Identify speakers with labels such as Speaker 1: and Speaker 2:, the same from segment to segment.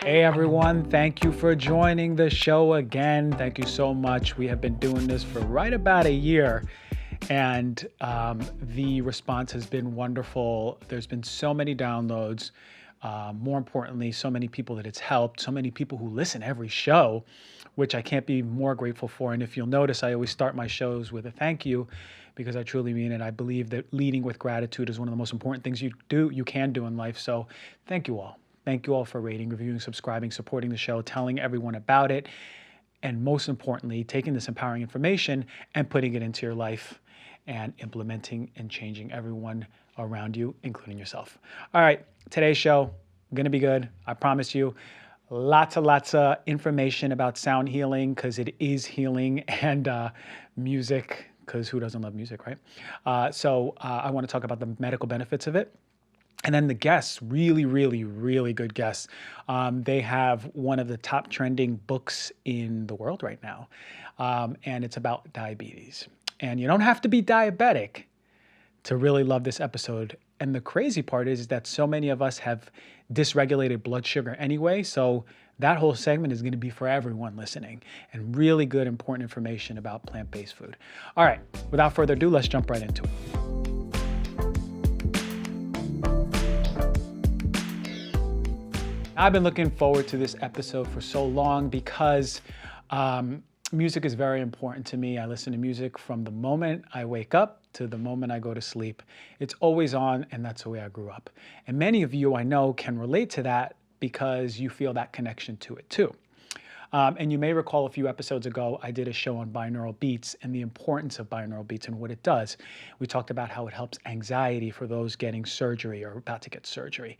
Speaker 1: Hey everyone, thank you for joining the show again. Thank you so much. We have been doing this for right about a year, and the response has been wonderful. There's been so many downloads. More importantly, so many people that it's helped, so many people who listen every show, which I can't be more grateful for. And if you'll notice, I always start my shows with a thank you because I truly mean it. I believe that leading with gratitude is one of the most important things you can do in life. So thank you all. Thank you all for rating, reviewing, subscribing, supporting the show, telling everyone about it, and most importantly, taking this empowering information and putting it into your life and implementing and changing everyone around you, including yourself. All right, today's show, gonna be good. I promise you. Lots of information about sound healing because it is healing, and music because who doesn't love music, right? I want to talk about the medical benefits of it. And then the guests, really good guests. They have one of the top trending books in the world right now, and it's about diabetes. And you don't have to be diabetic to really love this episode. And the crazy part is that so many of us have dysregulated blood sugar anyway, so that whole segment is going to be for everyone listening, and really good, important information about plant-based food. All right, without further ado, let's jump right into it. I've been looking forward to this episode for so long because music is very important to me. I listen to music from the moment I wake up to the moment I go to sleep. It's always on, and that's the way I grew up. And many of you I know can relate to that because you feel that connection to it too. And you may recall a few episodes ago, I did a show on binaural beats and the importance of binaural beats and what it does. We talked about how it helps anxiety for those getting surgery or about to get surgery.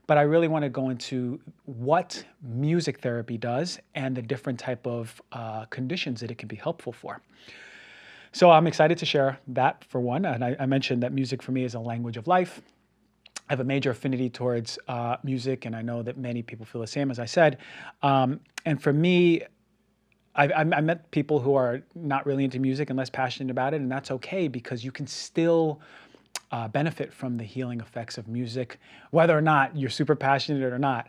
Speaker 1: But I really want to go into what music therapy does and the different type of conditions that it can be helpful for. So I'm excited to share that for one. And I mentioned that music for me is a language of life. I have a major affinity towards music, and I know that many people feel the same, as I said. And for me, I met people who are not really into music and less passionate about it, and that's okay because you can still benefit from the healing effects of music, whether or not you're super passionate or not.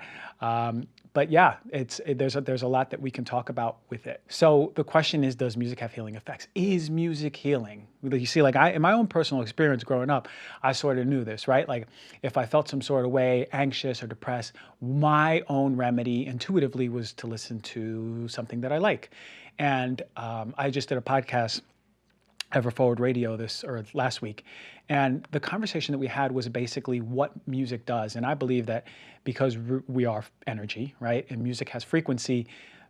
Speaker 1: But yeah, there's a lot that we can talk about with it. So the question is, does music have healing effects? Is music healing? You see, like in my own personal experience growing up, I sort of knew this, right? Like if I felt some sort of way, anxious or depressed, my own remedy intuitively was to listen to something that I like. And I just did a podcast, Ever Forward Radio, last week. And the conversation that we had was basically what music does. And I believe that because we are energy, right? And music has frequency,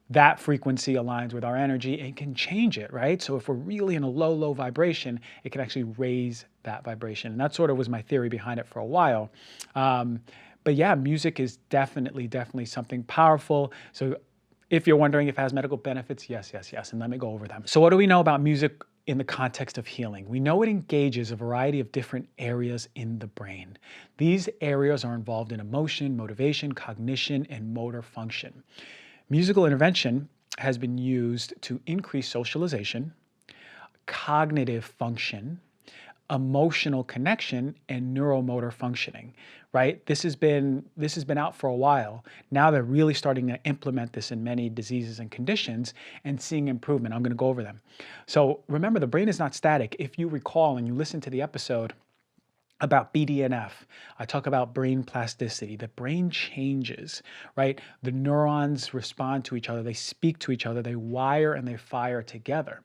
Speaker 1: that frequency aligns with our energy and can change it, right? So if we're really in a low vibration, it can actually raise that vibration. And that sort of was my theory behind it for a while. But yeah, music is definitely something powerful. So if you're wondering if it has medical benefits, yes. And let me go over them. So what do we know about music in the context of healing? We know it engages a variety of different areas in the brain. These areas are involved in emotion, motivation, cognition, and motor function. Musical intervention has been used to increase socialization, cognitive function, emotional connection, and neuromotor functioning, right? This has been out for a while. Now they're really starting to implement this in many diseases and conditions and seeing improvement. I'm going to go over them. So remember, the brain is not static. If you recall and you listen to the episode about BDNF, I talk about brain plasticity. The brain changes, right? The neurons respond to each other. They speak to each other. They wire and they fire together.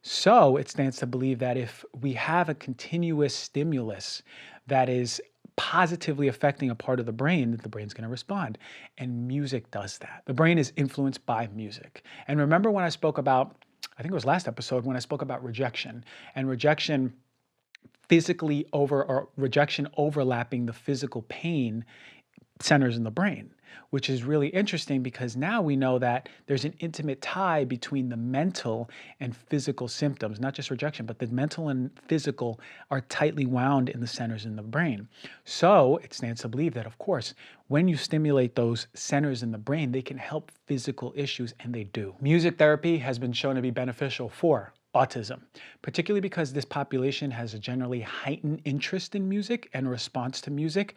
Speaker 1: So it stands to believe that if we have a continuous stimulus that is positively affecting a part of the brain, that the brain's going to respond. And music does that. The brain is influenced by music. And remember when I spoke about, I think it was last episode, when I spoke about rejection, and rejection overlapping the physical pain centers in the brain, which is really interesting because now we know that there's an intimate tie between the mental and physical symptoms, not just rejection, but the mental and physical are tightly wound in the centers in the brain. So it stands to believe that, of course, when you stimulate those centers in the brain, they can help physical issues, and they do. Music therapy has been shown to be beneficial for autism, particularly because this population has a generally heightened interest in music and response to music.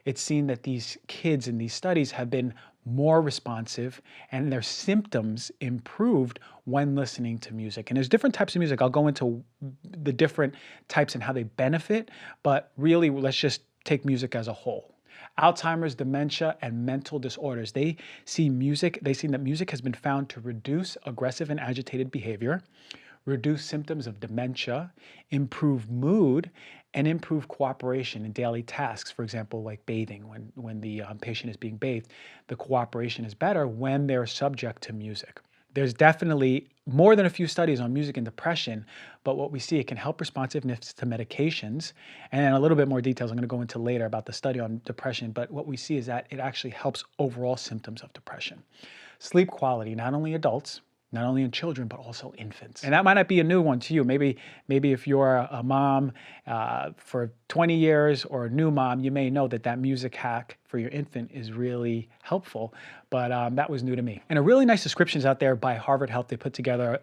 Speaker 1: It's seen that these kids in these studies have been more responsive, and their symptoms improved when listening to music. And there's different types of music. I'll go into the different types and how they benefit, but really let's just take music as a whole. Alzheimer's, dementia, and mental disorders. They've seen that music has been found to reduce aggressive and agitated behavior, reduce symptoms of dementia, improve mood, and improve cooperation in daily tasks. For example, like bathing, when the patient is being bathed, the cooperation is better when they're subject to music. There's definitely more than a few studies on music and depression, but what we see, it can help responsiveness to medications. And a little bit more details I'm going to go into later about the study on depression, but what we see is that it actually helps overall symptoms of depression. Sleep quality, not only adults, not only in children, but also infants. And that might not be a new one to you. Maybe if you're a mom for 20 years or a new mom, you may know that music hack for your infant is really helpful, but that was new to me. And a really nice descriptions out there by Harvard Health. They put together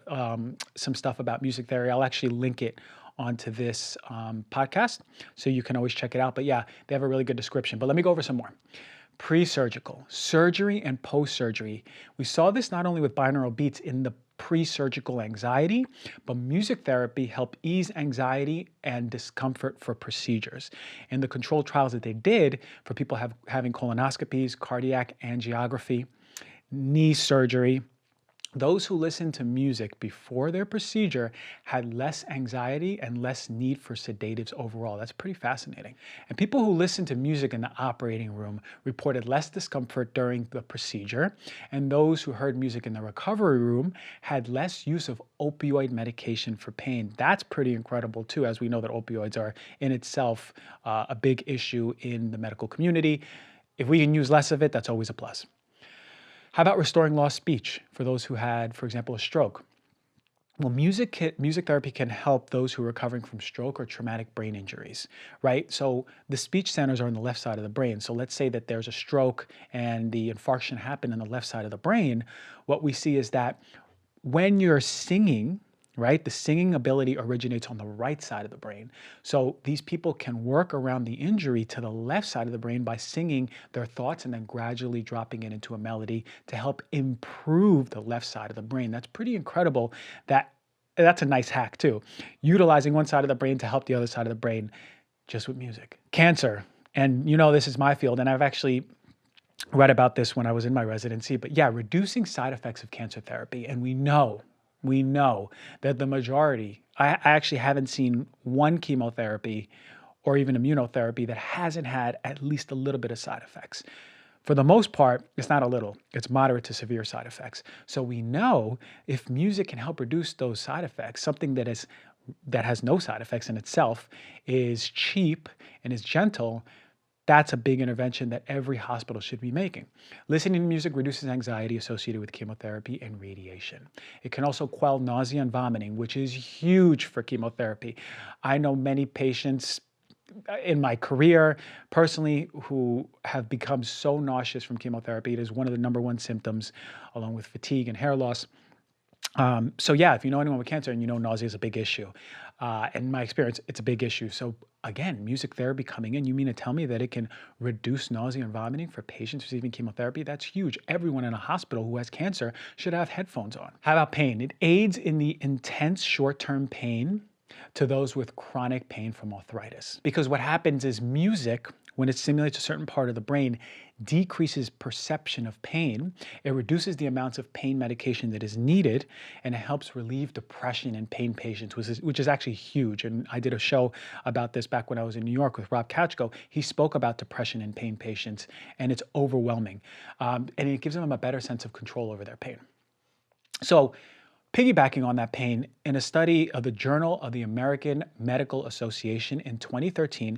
Speaker 1: some stuff about music therapy. I'll actually link it onto this podcast, so you can always check it out. But yeah, they have a really good description. But let me go over some more. Pre-surgical, surgery and post-surgery. We saw this not only with binaural beats in the pre-surgical anxiety, but music therapy helped ease anxiety and discomfort for procedures. In the controlled trials that they did for people having colonoscopies, cardiac angiography, knee surgery, those who listened to music before their procedure had less anxiety and less need for sedatives overall. That's pretty fascinating. And people who listened to music in the operating room reported less discomfort during the procedure. And those who heard music in the recovery room had less use of opioid medication for pain. That's pretty incredible too, as we know that opioids are in itself a big issue in the medical community. If we can use less of it, that's always a plus. How about restoring lost speech for those who had, for example, a stroke? Well, music therapy can help those who are recovering from stroke or traumatic brain injuries, right? So the speech centers are on the left side of the brain. So let's say that there's a stroke and the infarction happened on the left side of the brain. What we see is that when you're singing, right, the singing ability originates on the right side of the brain. So these people can work around the injury to the left side of the brain by singing their thoughts and then gradually dropping it into a melody to help improve the left side of the brain. That's pretty incredible. That's a nice hack too. Utilizing one side of the brain to help the other side of the brain just with music. Cancer, and you know this is my field, and I've actually read about this when I was in my residency, but yeah, reducing side effects of cancer therapy. And we know that the majority, I actually haven't seen one chemotherapy or even immunotherapy that hasn't had at least a little bit of side effects. For the most part, it's not a little, it's moderate to severe side effects. So we know if music can help reduce those side effects, something that has no side effects in itself, is cheap and is gentle, that's a big intervention that every hospital should be making. Listening to music reduces anxiety associated with chemotherapy and radiation. It can also quell nausea and vomiting, which is huge for chemotherapy. I know many patients in my career, personally, who have become so nauseous from chemotherapy. It is one of the number one symptoms, along with fatigue and hair loss. So yeah, if you know anyone with cancer and you know nausea is a big issue, in my experience, it's a big issue. So again, music therapy coming in, you mean to tell me that it can reduce nausea and vomiting for patients receiving chemotherapy? That's huge. Everyone in a hospital who has cancer should have headphones on. How about pain? It aids in the intense short-term pain to those with chronic pain from arthritis. Because what happens is music, when it stimulates a certain part of the brain, decreases perception of pain. It reduces the amounts of pain medication that is needed, and it helps relieve depression in pain patients, which is actually huge. And I did a show about this back when I was in New York with Rob Kachko. He spoke about depression in pain patients, and it's overwhelming. And it gives them a better sense of control over their pain. So, piggybacking on that pain, in a study of the Journal of the American Medical Association in 2013,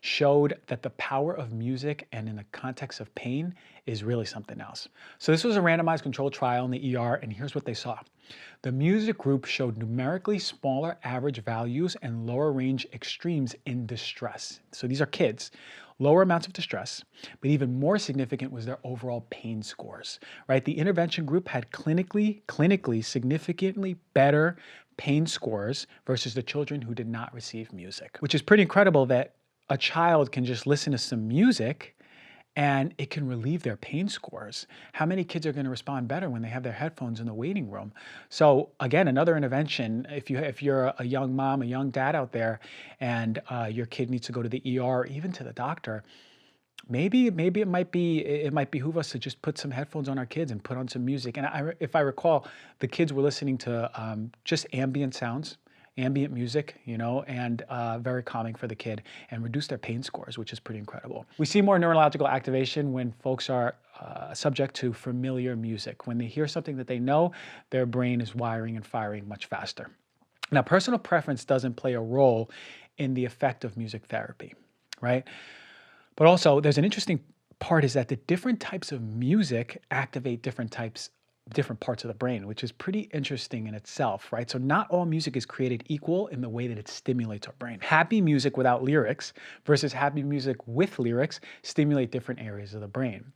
Speaker 1: showed that the power of music and in the context of pain is really something else. So this was a randomized controlled trial in the ER, and here's what they saw. The music group showed numerically smaller average values and lower range extremes in distress. So these are kids. Lower amounts of distress, but even more significant was their overall pain scores, right? The intervention group had clinically significantly better pain scores versus the children who did not receive music, which is pretty incredible that a child can just listen to some music and it can relieve their pain scores. How many kids are going to respond better when they have their headphones in the waiting room? So again, another intervention, if you're a young mom, a young dad out there, and your kid needs to go to the ER, even to the doctor, maybe it might behoove us to just put some headphones on our kids and put on some music. And if I recall, the kids were listening to just ambient sounds, ambient music, and very calming for the kid, and reduce their pain scores, which is pretty incredible. We see more neurological activation when folks are subject to familiar music. When they hear something that they know, their brain is wiring and firing much faster. Now, personal preference doesn't play a role in the effect of music therapy, right? But also, there's an interesting part is that the different types of music activate different parts of the brain, which is pretty interesting in itself, right? So not all music is created equal in the way that it stimulates our brain. Happy music without lyrics versus happy music with lyrics stimulate different areas of the brain,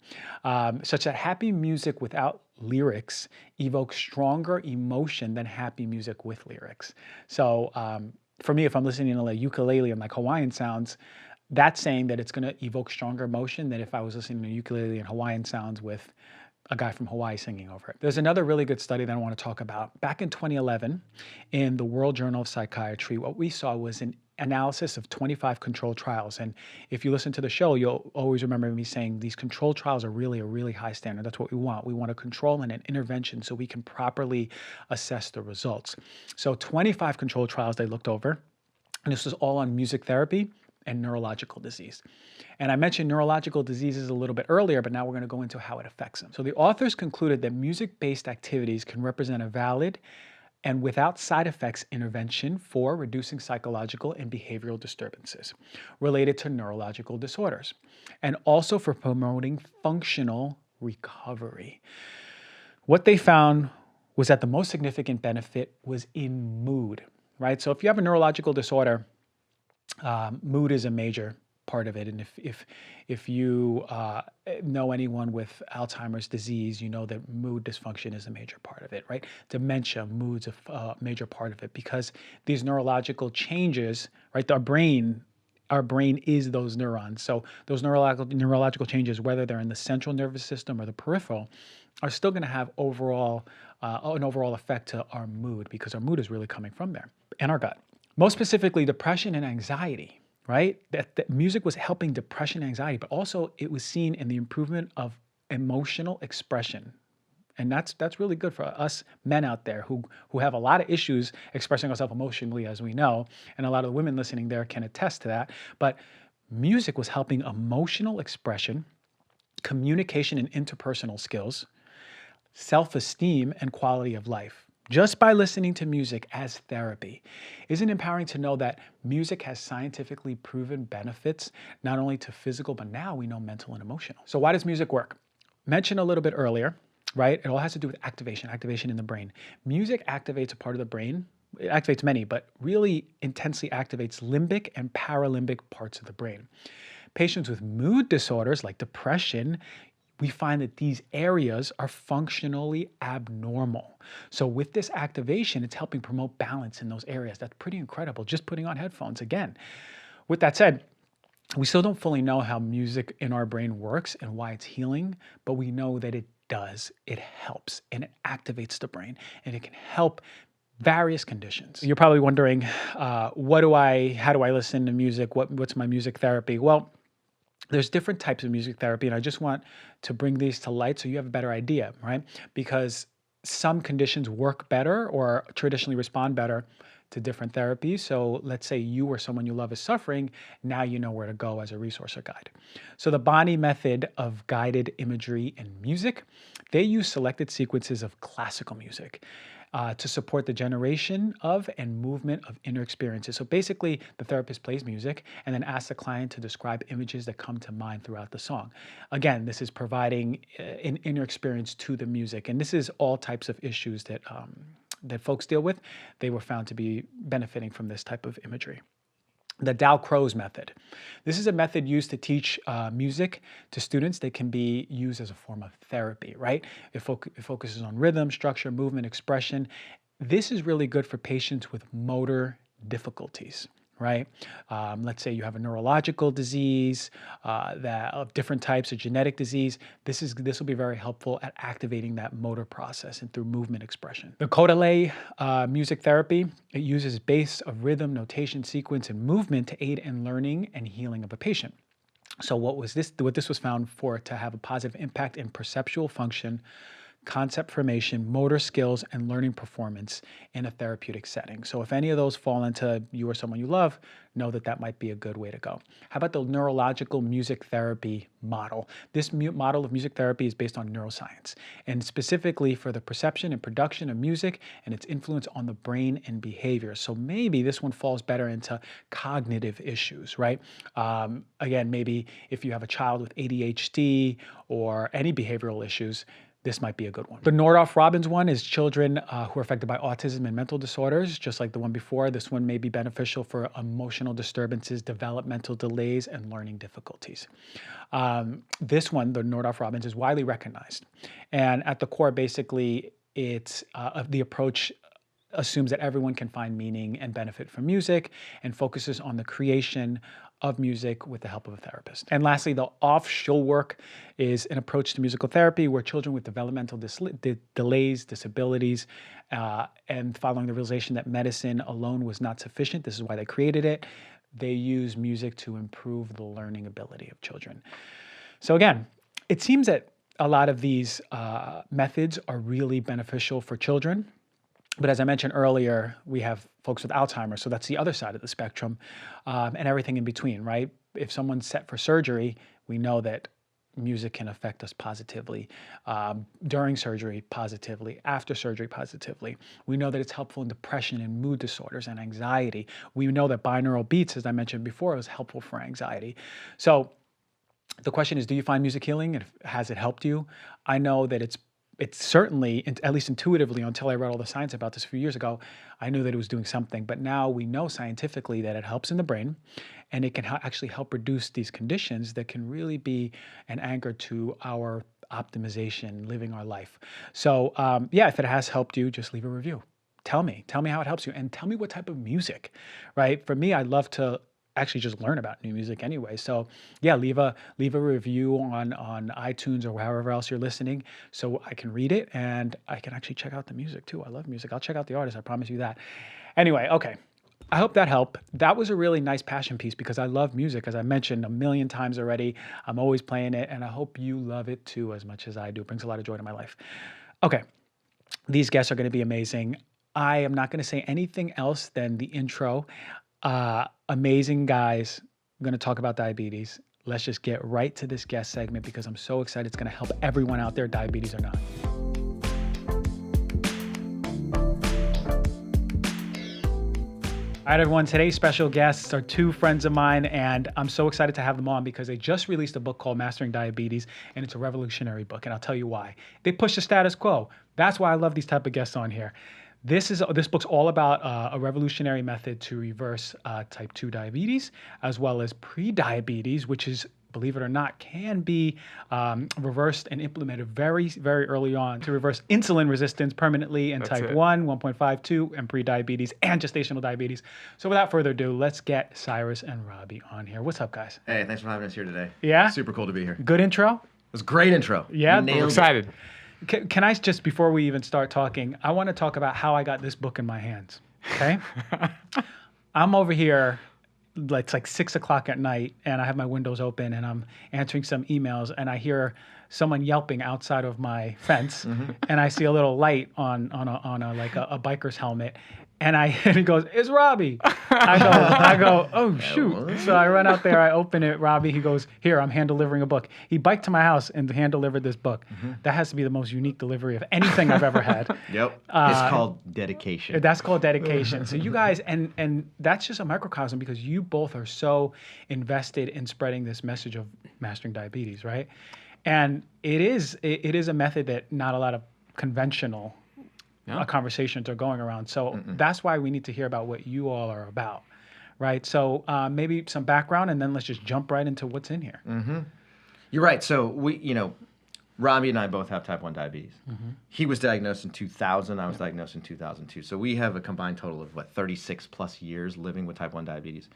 Speaker 1: such that happy music without lyrics evokes stronger emotion than happy music with lyrics. So for me, if I'm listening to like ukulele and like Hawaiian sounds, that's saying that it's going to evoke stronger emotion than if I was listening to ukulele and Hawaiian sounds with a guy from Hawaii singing over it. There's another really good study that I want to talk about. Back in 2011, in the World Journal of Psychiatry, what we saw was an analysis of 25 controlled trials. And if you listen to the show, you'll always remember me saying these controlled trials are really a really high standard. That's what we want. We want a control and an intervention so we can properly assess the results. So 25 controlled trials they looked over, and this was all on music therapy and neurological disease. And I mentioned neurological diseases a little bit earlier, but now we're going to go into how it affects them. So the authors concluded that music-based activities can represent a valid and without side effects intervention for reducing psychological and behavioral disturbances related to neurological disorders, and also for promoting functional recovery. What they found was that the most significant benefit was in mood, right? So if you have a neurological disorder, mood is a major part of it. And if you know anyone with Alzheimer's disease, you know that mood dysfunction is a major part of it, right? Dementia, mood's a major part of it, because these neurological changes, right? Our brain is those neurons. So those neurological changes, whether they're in the central nervous system or the peripheral, are still going to have an overall effect to our mood, because our mood is really coming from there, and our gut. Most specifically, depression and anxiety, right? That music was helping depression and anxiety, but also it was seen in the improvement of emotional expression. And that's really good for us men out there who have a lot of issues expressing ourselves emotionally, as we know, and a lot of the women listening there can attest to that. But music was helping emotional expression, communication and interpersonal skills, self-esteem, and quality of life, just by listening to music as therapy. Isn't it empowering to know that music has scientifically proven benefits, not only to physical, but now we know mental and emotional. So why does music work? Mentioned a little bit earlier, right? It all has to do with activation in the brain. Music activates a part of the brain. It activates many, but really intensely activates limbic and paralimbic parts of the brain. Patients with mood disorders like depression, we find that these areas are functionally abnormal. So with this activation, it's helping promote balance in those areas. That's pretty incredible, just putting on headphones again. With that said, we still don't fully know how music in our brain works and why it's healing, but we know that it does. It helps, and it activates the brain, and it can help various conditions. You're probably wondering, how do I listen to music? What's my music therapy? Well, there's different types of music therapy, and I just want to bring these to light so you have a better idea, right? Because some conditions work better or traditionally respond better to different therapies. So let's say you or someone you love is suffering, now you know where to go as a resource or guide. So the Bonney method of guided imagery and music, they use selected sequences of classical music to support the generation of and movement of inner experiences. So basically, the therapist plays music and then asks the client to describe images that come to mind throughout the song. Again, this is providing an inner experience to the music. And this is all types of issues that folks deal with. They were found to be benefiting from this type of imagery. The Dalcroze method. This is a method used to teach music to students that can be used as a form of therapy, right? It focuses on rhythm, structure, movement, expression. This is really good for patients with motor difficulties, right? Let's say you have a neurological disease that of different types of genetic disease. This will be very helpful at activating that motor process and through movement expression. The Kodalay music therapy, it uses base of rhythm, notation, sequence, and movement to aid in learning and healing of a patient. So what this was found for to have a positive impact in perceptual function, concept formation, motor skills, and learning performance in a therapeutic setting. So if any of those fall into you or someone you love, know that that might be a good way to go. How about the neurological music therapy model? This model of music therapy is based on neuroscience, and specifically for the perception and production of music and its influence on the brain and behavior. So maybe this one falls better into cognitive issues, right? Again, maybe if you have a child with ADHD or any behavioral issues, this might be a good one. The Nordhoff-Robbins one is children who are affected by autism and mental disorders, just like the one before. This one may be beneficial for emotional disturbances, developmental delays, and learning difficulties. This one, the Nordhoff-Robbins, is widely recognized. And at the core, basically, it's the approach assumes that everyone can find meaning and benefit from music and focuses on the creation of music with the help of a therapist. And lastly, the off-Schulwerk is an approach to musical therapy where children with developmental delays, disabilities, and following the realization that medicine alone was not sufficient, this is why they created it, they use music to improve the learning ability of children. So again, it seems that a lot of these methods are really beneficial for children. But as I mentioned earlier, we have folks with Alzheimer's, so that's the other side of the spectrum, and everything in between, right? If someone's set for surgery, we know that music can affect us positively, during surgery positively, after surgery positively. We know that it's helpful in depression and mood disorders and anxiety. We know that binaural beats, as I mentioned before, is helpful for anxiety. So the question is, do you find music healing, and has it helped you? I know that it's certainly, at least intuitively, until I read all the science about this a few years ago, I knew that it was doing something. But now we know scientifically that it helps in the brain, and it can actually help reduce these conditions that can really be an anchor to our optimization, living our life. So yeah, if it has helped you, just leave a review. Tell me how it helps you, and tell me what type of music, right? For me, I love to actually just learn about new music anyway. So yeah, leave a review on iTunes or wherever else you're listening so I can read it and I can actually check out the music too. I love music. I'll check out the artist. I promise you that. Anyway, okay. I hope that helped. That was a really nice passion piece because I love music, as I mentioned a million times already. I'm always playing it, and I hope you love it too as much as I do. It brings a lot of joy to my life. Okay. These guests are going to be amazing. I am not going to say anything else than the intro. Amazing guys. I'm going to talk about diabetes. Let's just get right to this guest segment because I'm so excited. It's going to help everyone out there, diabetes or not. All right, everyone. Today's special guests are two friends of mine, and I'm so excited to have them on because they just released a book called Mastering Diabetes, and it's a revolutionary book, and I'll tell you why. They push the status quo. That's why I love these type of guests on here. This book's all about a revolutionary method to reverse type 2 diabetes, as well as pre-diabetes, which is, believe it or not, can be reversed and implemented very, very early on to reverse insulin resistance permanently in type 1, 1.52, and pre-diabetes and gestational diabetes. So without further ado, let's get Cyrus and Robby on here. What's up, guys?
Speaker 2: Hey, thanks for having us here today.
Speaker 1: Yeah?
Speaker 2: Super cool to be here.
Speaker 1: Good intro?
Speaker 2: It was a great intro.
Speaker 1: Yeah?
Speaker 2: I'm
Speaker 3: excited.
Speaker 1: Can I just, before we even start talking, I want to talk about how I got this book in my hands, okay? I'm over here, it's like 6 o'clock at night, and I have my windows open, and I'm answering some emails, and I hear someone yelping outside of my fence, and I see a little light on a biker's helmet, and he goes, "It's Robby." I go, "Oh shoot!" So I run out there, I open it. Robby, he goes, "Here, I'm hand delivering a book." He biked to my house and hand delivered this book. That has to be the most unique delivery of anything I've ever had.
Speaker 2: Yep. It's called dedication.
Speaker 1: That's called dedication. So you guys, and that's just a microcosm because you both are so invested in spreading this message of mastering diabetes, right? And it is a method that not a lot of conventional conversations are going around. So that's why we need to hear about what you all are about, right? So maybe some background, and then let's just jump right into what's in here.
Speaker 2: You're right. So Robby and I both have type 1 diabetes. He was diagnosed in 2000. I was diagnosed in 2002. So we have a combined total of, 36 plus years living with type 1 diabetes.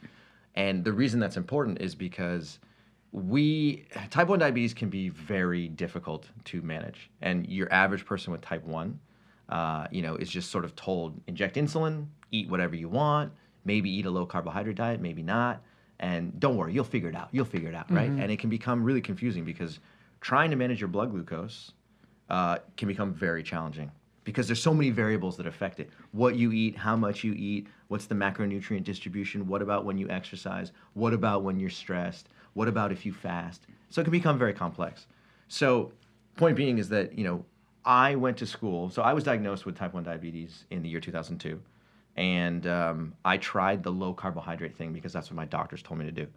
Speaker 2: And the reason that's important is because type 1 diabetes can be very difficult to manage. And your average person with type 1, is just sort of told, inject insulin, eat whatever you want, maybe eat a low carbohydrate diet, maybe not. And don't worry, you'll figure it out. You'll figure it out, right? And it can become really confusing because trying to manage your blood glucose can become very challenging because there's so many variables that affect it. What you eat, how much you eat, what's the macronutrient distribution, what about when you exercise, what about when you're stressed, what about if you fast? So it can become very complex. So point being is that, I went to school. So I was diagnosed with type 1 diabetes in the year 2002. And I tried the low carbohydrate thing because that's what my doctors told me to do.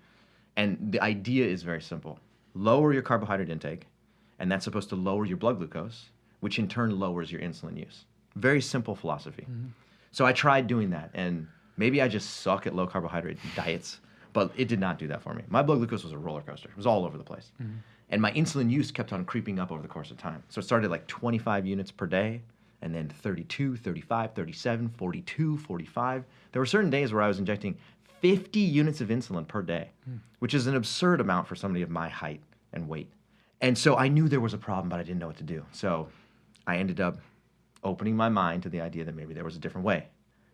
Speaker 2: And the idea is very simple. Lower your carbohydrate intake, and that's supposed to lower your blood glucose, which in turn lowers your insulin use. Very simple philosophy. So I tried doing that, and maybe I just suck at low carbohydrate diets, but it did not do that for me. My blood glucose was a roller coaster. It was all over the place. And my insulin use kept on creeping up over the course of time. So it started like 25 units per day, and then 32, 35, 37, 42, 45. There were certain days where I was injecting 50 units of insulin per day, which is an absurd amount for somebody of my height and weight. And so I knew there was a problem, but I didn't know what to do. So I ended up opening my mind to the idea that maybe there was a different way.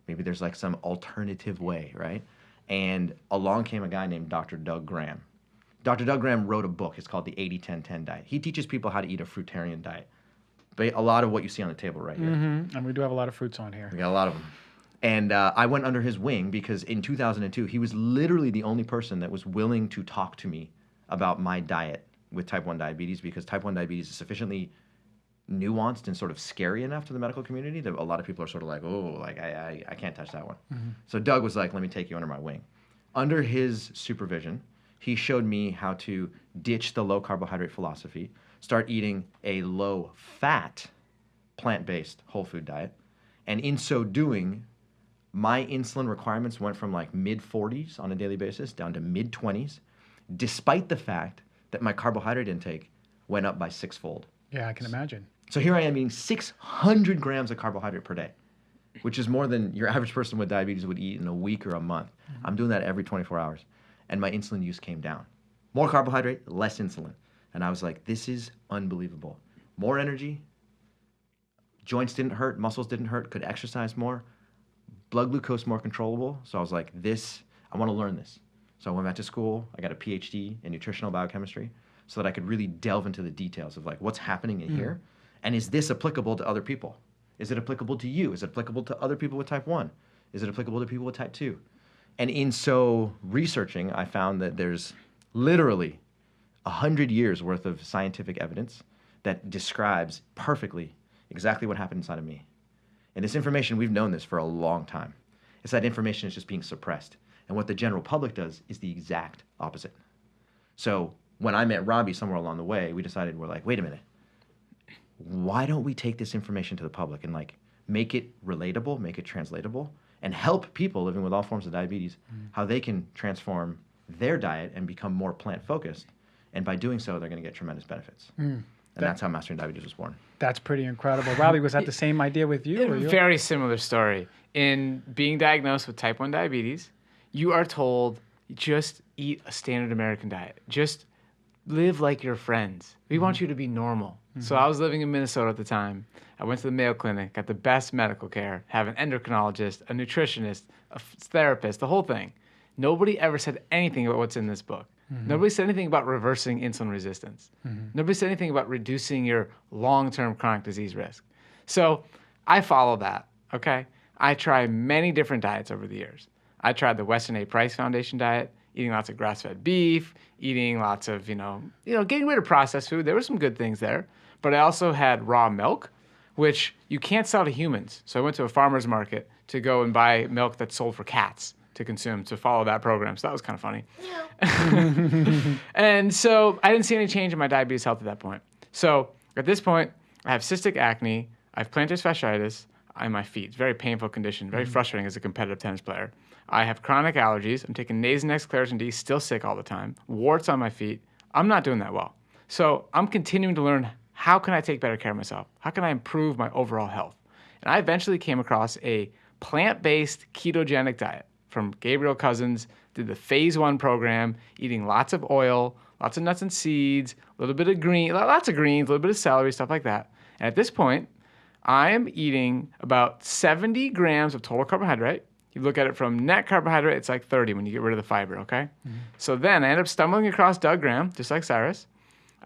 Speaker 2: Maybe there's like some alternative way, right? And along came a guy named Dr. Doug Graham. Dr. Doug Graham wrote a book. It's called the 80-10-10 diet. He teaches people how to eat a fruitarian diet. But a lot of what you see on the table right here.
Speaker 1: And we do have a lot of fruits on here.
Speaker 2: We got a lot of them. And I went under his wing because in 2002, he was literally the only person that was willing to talk to me about my diet with type 1 diabetes, because type 1 diabetes is sufficiently nuanced and sort of scary enough to the medical community that a lot of people are sort of like, oh, like I can't touch that one. So Doug was like, let me take you under my wing. Under his supervision, he showed me how to ditch the low carbohydrate philosophy, start eating a low fat, plant-based whole food diet. And in so doing, my insulin requirements went from like mid-40s on a daily basis down to mid-20s, despite the fact that my carbohydrate intake went up by 6-fold.
Speaker 1: Yeah, I can imagine.
Speaker 2: So here I am eating 600 grams of carbohydrate per day, which is more than your average person with diabetes would eat in a week or a month. I'm doing that every 24 hours. And my insulin use came down. More carbohydrate, less insulin. And I was like, this is unbelievable. More energy, joints didn't hurt, muscles didn't hurt, could exercise more, blood glucose more controllable. So I was like, I want to learn this. So I went back to school. I got a PhD in nutritional biochemistry so that I could really delve into the details of like what's happening in here. And is this applicable to other people? Is it applicable to you? Is it applicable to other people with type 1? Is it applicable to people with type 2? And in so researching, I found that there's literally 100 years worth of scientific evidence that describes perfectly exactly what happened inside of me. And this information, we've known this for a long time. It's that information is just being suppressed. And what the general public does is the exact opposite. So when I met Robby somewhere along the way, we decided, we're like, wait a minute. Why don't we take this information to the public and like make it relatable, make it translatable, and help people living with all forms of diabetes how they can transform their diet and become more plant-focused. And by doing so, they're going to get tremendous benefits. And that's how Mastering Diabetes was born.
Speaker 1: That's pretty incredible. Robby, was that the same idea with you?
Speaker 3: Very similar story. In being diagnosed with type 1 diabetes, you are told, just eat a standard American diet. Just live like your friends. We want you to be normal. So I was living in Minnesota at the time. I went to the Mayo Clinic, got the best medical care, have an endocrinologist, a nutritionist, a therapist, the whole thing. Nobody ever said anything about what's in this book. Nobody said anything about reversing insulin resistance. Nobody said anything about reducing your long-term chronic disease risk. So I follow that, okay? I try many different diets over the years. I tried the Weston A. Price Foundation diet, eating lots of grass-fed beef, eating lots of, getting rid of processed food. There were some good things there. But I also had raw milk, which you can't sell to humans. So I went to a farmer's market to go and buy milk that's sold for cats to consume, to follow that program. So that was kind of funny. And so I didn't see any change in my diabetes health at that point. So at this point, I have cystic acne, I have plantar fasciitis on my feet. It's a very painful condition, very frustrating as a competitive tennis player. I have chronic allergies. I'm taking Nasonex, Claritin D, still sick all the time. Warts on my feet. I'm not doing that well. So I'm continuing to learn how can I take better care of myself? How can I improve my overall health? And I eventually came across a plant-based ketogenic diet from Gabriel Cousens, did the phase 1 program, eating lots of oil, lots of nuts and seeds, a little bit of green, lots of greens, a little bit of celery, stuff like that. And at this point, I am eating about 70 grams of total carbohydrate. You look at it from net carbohydrate, it's like 30 when you get rid of the fiber, okay? So then I end up stumbling across Doug Graham, just like Cyrus.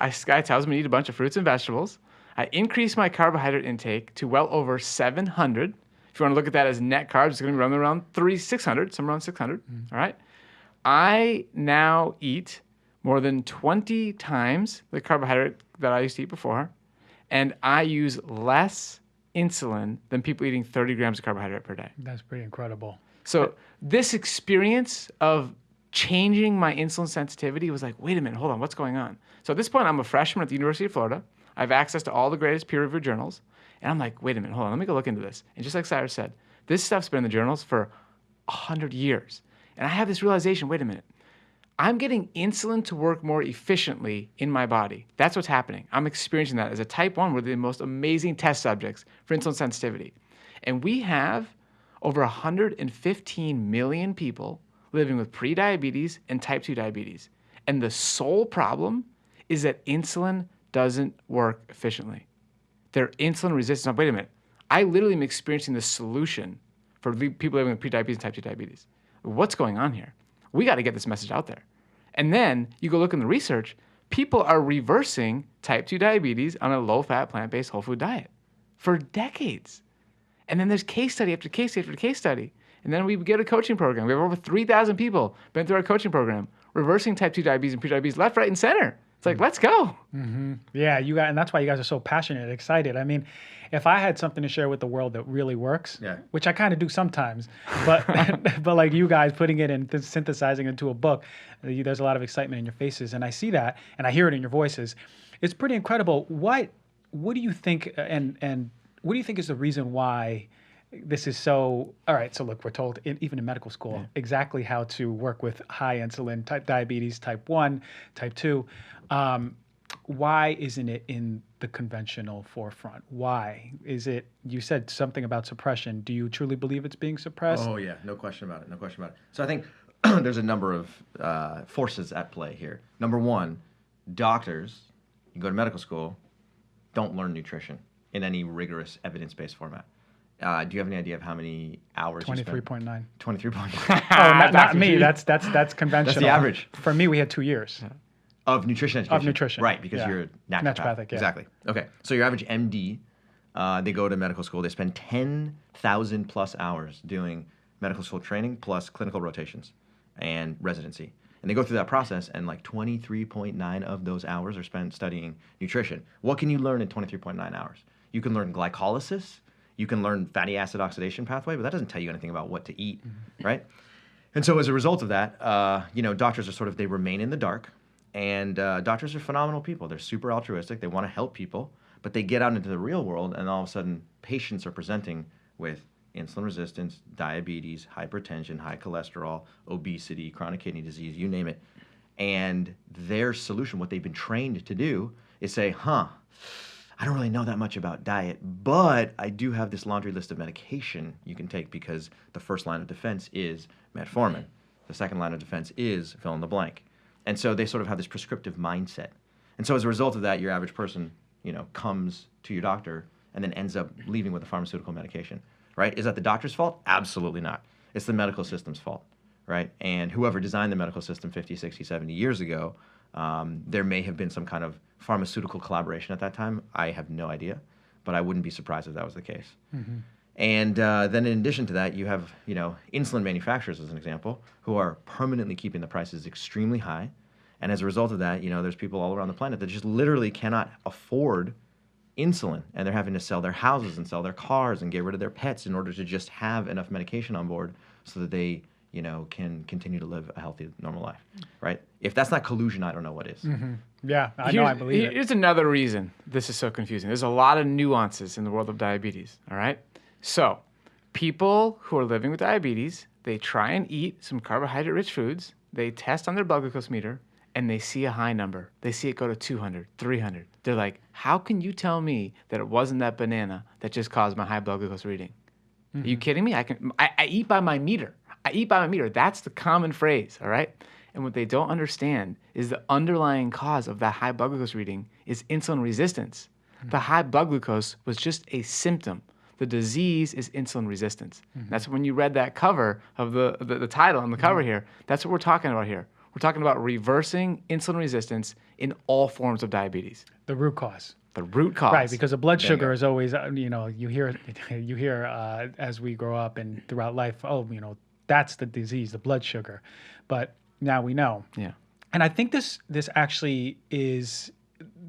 Speaker 3: This guy tells me to eat a bunch of fruits and vegetables. I increase my carbohydrate intake to well over 700. If you want to look at that as net carbs, it's going to be running around 600, somewhere around 600, all right? I now eat more than 20 times the carbohydrate that I used to eat before, and I use less insulin than people eating 30 grams of carbohydrate per day.
Speaker 1: That's pretty incredible.
Speaker 3: So this experience of changing my insulin sensitivity was like, wait a minute, hold on, what's going on? So at this point, I'm a freshman at the University of Florida. I have access to all the greatest peer-reviewed journals. And I'm like, wait a minute, hold on, let me go look into this. And just like Cyrus said, this stuff's been in the journals for 100 years. And I have this realization, wait a minute, I'm getting insulin to work more efficiently in my body. That's what's happening. I'm experiencing that. As a type 1, we're the most amazing test subjects for insulin sensitivity. And we have over 115 million people living with prediabetes and type 2 diabetes. And the sole problem is that insulin doesn't work efficiently. They're insulin resistant. Wait a minute. I literally am experiencing the solution for people living with prediabetes and type 2 diabetes. What's going on here? We got to get this message out there. And then you go look in the research, people are reversing type 2 diabetes on a low-fat, plant-based, whole food diet for decades. And then there's case study after case study after case study. And then we get a coaching program. We have over 3,000 people been through our coaching program, reversing type 2 diabetes and prediabetes left, right, and center. It's like, let's go.
Speaker 1: Mm-hmm. Yeah, and that's why you guys are so passionate and excited. I mean, if I had something to share with the world that really works, which I kind of do sometimes, but but like you guys putting it and synthesizing into a book, there's a lot of excitement in your faces, and I see that, and I hear it in your voices. It's pretty incredible. What do you think, and what do you think is the reason why this is so? All right, so look, we're told even in medical school exactly how to work with high insulin, type diabetes, type 1, type 2. Why isn't it in the conventional forefront? Why is it? You said something about suppression. Do you truly believe it's being suppressed?
Speaker 2: Oh yeah, no question about it. No question about it. So I think there's a number of forces at play here. Number one, doctors, you go to medical school, don't learn nutrition in any rigorous evidence-based format. Do you have any idea of how many hours?
Speaker 1: 23.9.
Speaker 2: 23.9.
Speaker 1: Oh, not me. That's conventional.
Speaker 2: That's the average.
Speaker 1: For me, we had 2 years.
Speaker 2: Of nutrition education.
Speaker 1: Of nutrition.
Speaker 2: Right, because you're naturopathic.
Speaker 1: Yeah.
Speaker 2: Exactly. Okay, so your average MD, they go to medical school. They spend 10,000 plus hours doing medical school training plus clinical rotations and residency. And they go through that process, and like 23.9 of those hours are spent studying nutrition. What can you learn in 23.9 hours? You can learn glycolysis. You can learn fatty acid oxidation pathway, but that doesn't tell you anything about what to eat, right? And so as a result of that, doctors are they remain in the dark. And doctors are phenomenal people. They're super altruistic. They want to help people. But they get out into the real world, and all of a sudden, patients are presenting with insulin resistance, diabetes, hypertension, high cholesterol, obesity, chronic kidney disease, you name it. And their solution, what they've been trained to do, is say, I don't really know that much about diet, but I do have this laundry list of medication you can take because the first line of defense is metformin. The second line of defense is fill in the blank. And so they have this prescriptive mindset. And so as a result of that, your average person, comes to your doctor and then ends up leaving with a pharmaceutical medication, right? Is that the doctor's fault? Absolutely not. It's the medical system's fault, right? And whoever designed the medical system 50, 60, 70 years ago, there may have been some kind of pharmaceutical collaboration at that time. I have no idea, but I wouldn't be surprised if that was the case. Mm-hmm. And then in addition to that, you have, insulin manufacturers, as an example, who are permanently keeping the prices extremely high. And as a result of that, there's people all around the planet that just literally cannot afford insulin. And they're having to sell their houses and sell their cars and get rid of their pets in order to just have enough medication on board so that they, can continue to live a healthy, normal life, right? If that's not collusion, I don't know what is.
Speaker 1: Mm-hmm. Yeah, I believe it.
Speaker 3: Here's another reason this is so confusing. There's a lot of nuances in the world of diabetes, all right? So, people who are living with diabetes, they try and eat some carbohydrate-rich foods, they test on their blood glucose meter, and they see a high number. They see it go to 200, 300. They're like, how can you tell me that it wasn't that banana that just caused my high blood glucose reading? Are you kidding me? I eat by my meter. I eat by my meter. That's the common phrase, all right? And what they don't understand is the underlying cause of that high blood glucose reading is insulin resistance. The high blood glucose was just a symptom. The disease is insulin resistance. That's when you read that cover of the title on the cover here. That's what we're talking about here. We're talking about reversing insulin resistance in all forms of diabetes.
Speaker 1: The root cause.
Speaker 3: The root cause.
Speaker 1: Right, because the blood sugar is always, you hear as we grow up and throughout life, that's the disease, the blood sugar. But now we know.
Speaker 3: Yeah.
Speaker 1: And I think this actually is,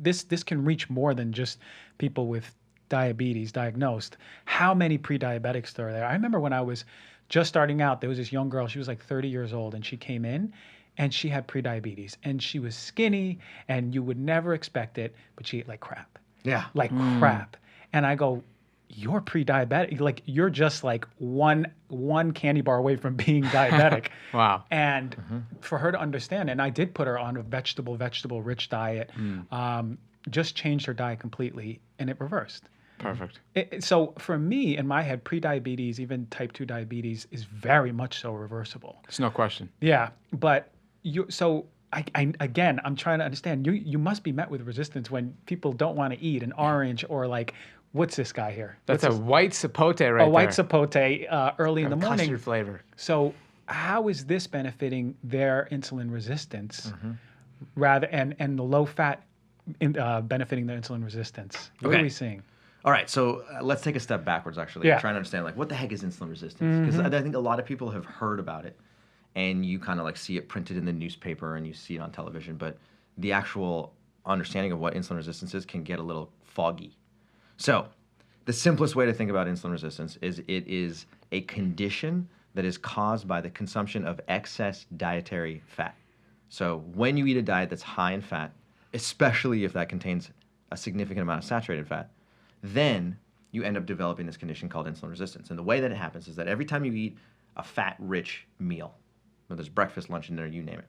Speaker 1: this can reach more than just people with diabetes diagnosed. How many pre-diabetics are there? I remember when I was just starting out, there was this young girl, she was like 30 years old, and she came in and she had pre-diabetes, and she was skinny and you would never expect it, but she ate like crap.
Speaker 2: Yeah.
Speaker 1: Like crap. And I go, you're pre-diabetic. Like, you're just like one candy bar away from being diabetic.
Speaker 3: Wow.
Speaker 1: And for her to understand, and I did put her on a vegetable-rich diet, just changed her diet completely, and it reversed.
Speaker 3: Perfect.
Speaker 1: So for me, in my head, pre-diabetes, even type 2 diabetes, is very much so reversible.
Speaker 3: There's no question.
Speaker 1: Yeah, but I'm trying to understand. You must be met with resistance when people don't want to eat an orange or like, what's this guy here?
Speaker 3: That's a white sapote right there.
Speaker 1: A white sapote early in the morning.
Speaker 3: Custard flavor.
Speaker 1: So how is this benefiting their insulin resistance rather and the low fat benefiting their insulin resistance? What are we seeing?
Speaker 2: All right, so let's take a step backwards, actually, and try and understand, like, what the heck is insulin resistance? Because I think a lot of people have heard about it, and you kind of, like, see it printed in the newspaper, and you see it on television, but the actual understanding of what insulin resistance is can get a little foggy. So the simplest way to think about insulin resistance is it is a condition that is caused by the consumption of excess dietary fat. So when you eat a diet that's high in fat, especially if that contains a significant amount of saturated fat, then you end up developing this condition called insulin resistance. And the way that it happens is that every time you eat a fat-rich meal, whether it's breakfast, lunch, and dinner, you name it,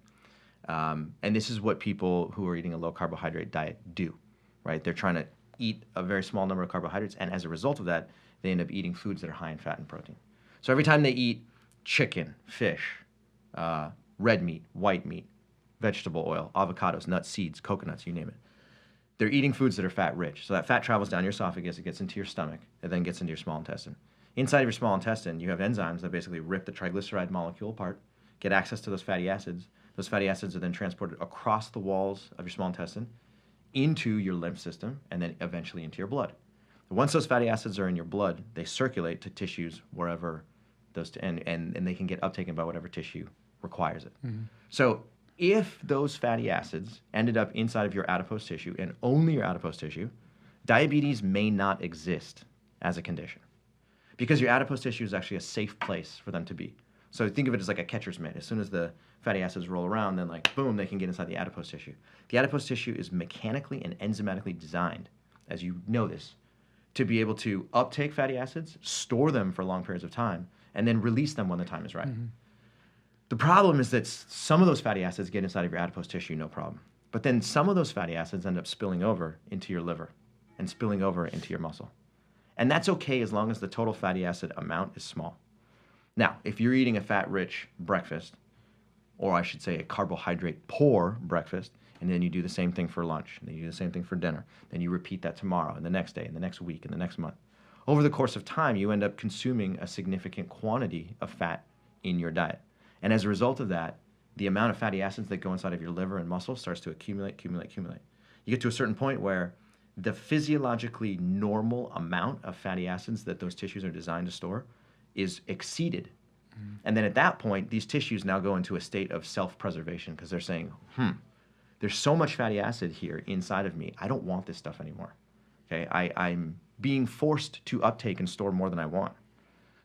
Speaker 2: and this is what people who are eating a low-carbohydrate diet do, right? They're trying to eat a very small number of carbohydrates, and as a result of that, they end up eating foods that are high in fat and protein. So every time they eat chicken, fish, red meat, white meat, vegetable oil, avocados, nuts, seeds, coconuts, you name it, they're eating foods that are fat-rich. So that fat travels down your esophagus, it gets into your stomach, it then gets into your small intestine. Inside of your small intestine, you have enzymes that basically rip the triglyceride molecule apart, get access to those fatty acids. Those fatty acids are then transported across the walls of your small intestine into your lymph system, and then eventually into your blood. Once those fatty acids are in your blood, they circulate to tissues wherever those, and they can get uptaken by whatever tissue requires it. So if those fatty acids ended up inside of your adipose tissue, and only your adipose tissue, diabetes may not exist as a condition, because your adipose tissue is actually a safe place for them to be. So think of it as like a catcher's mitt. As soon as the fatty acids roll around, then like, boom, they can get inside the adipose tissue. The adipose tissue is mechanically and enzymatically designed, as you know this, to be able to uptake fatty acids, store them for long periods of time, and then release them when the time is right. The problem is that some of those fatty acids get inside of your adipose tissue, no problem. But then some of those fatty acids end up spilling over into your liver and spilling over into your muscle. And that's okay as long as the total fatty acid amount is small. Now, if you're eating a fat-rich breakfast, or I should say a carbohydrate-poor breakfast, and then you do the same thing for lunch, and then you do the same thing for dinner, then you repeat that tomorrow, and the next day, and the next week, and the next month. Over the course of time, you end up consuming a significant quantity of fat in your diet. And as a result of that, the amount of fatty acids that go inside of your liver and muscle starts to accumulate. You get to a certain point where the physiologically normal amount of fatty acids that those tissues are designed to store is exceeded. And then at that point, these tissues now go into a state of self-preservation because they're saying, there's so much fatty acid here inside of me, I don't want this stuff anymore. Okay, I'm being forced to uptake and store more than I want.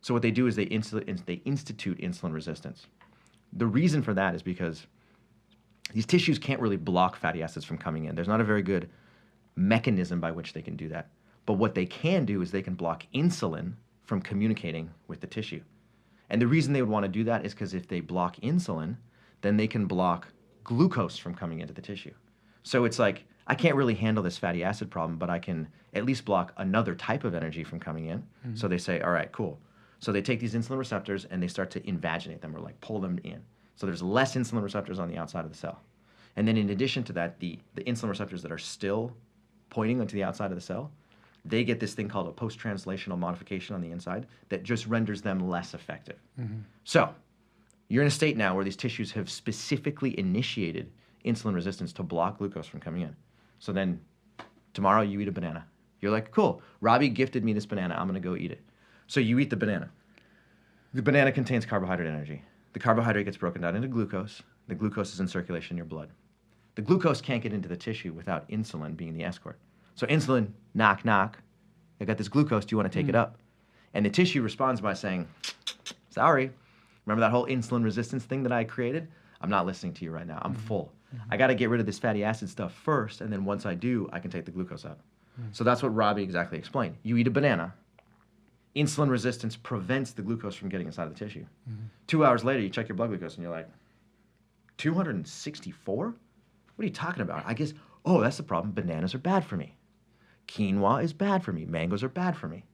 Speaker 2: So what they do is they institute insulin resistance. The reason for that is because these tissues can't really block fatty acids from coming in. There's not a very good mechanism by which they can do that. But what they can do is they can block insulin from communicating with the tissue. And the reason they would want to do that is because if they block insulin, then they can block glucose from coming into the tissue. So it's like, I can't really handle this fatty acid problem, but I can at least block another type of energy from coming in. So they say, all right, cool. So they take these insulin receptors and they start to invaginate them, or like pull them in. So there's less insulin receptors on the outside of the cell. And then in addition to that, the insulin receptors that are still pointing onto the outside of the cell, they get this thing called a post-translational modification on the inside that just renders them less effective. So you're in a state now where these tissues have specifically initiated insulin resistance to block glucose from coming in. So then tomorrow you eat a banana. You're like, cool, Robby gifted me this banana, I'm gonna go eat it. So you eat the banana. The banana contains carbohydrate energy. The carbohydrate gets broken down into glucose. The glucose is in circulation in your blood. The glucose can't get into the tissue without insulin being the escort. So insulin, knock, knock. I got this glucose, do you want to take it up? And the tissue responds by saying, sorry, remember that whole insulin resistance thing that I created? I'm not listening to you right now, I'm full. I gotta get rid of this fatty acid stuff first, and then once I do, I can take the glucose out. So that's what Robby exactly explained. You eat a banana, insulin resistance prevents the glucose from getting inside of the tissue. 2 hours later, you check your blood glucose and you're like, 264? What are you talking about? I guess, oh, that's the problem. Bananas are bad for me. Quinoa is bad for me. Mangoes are bad for me.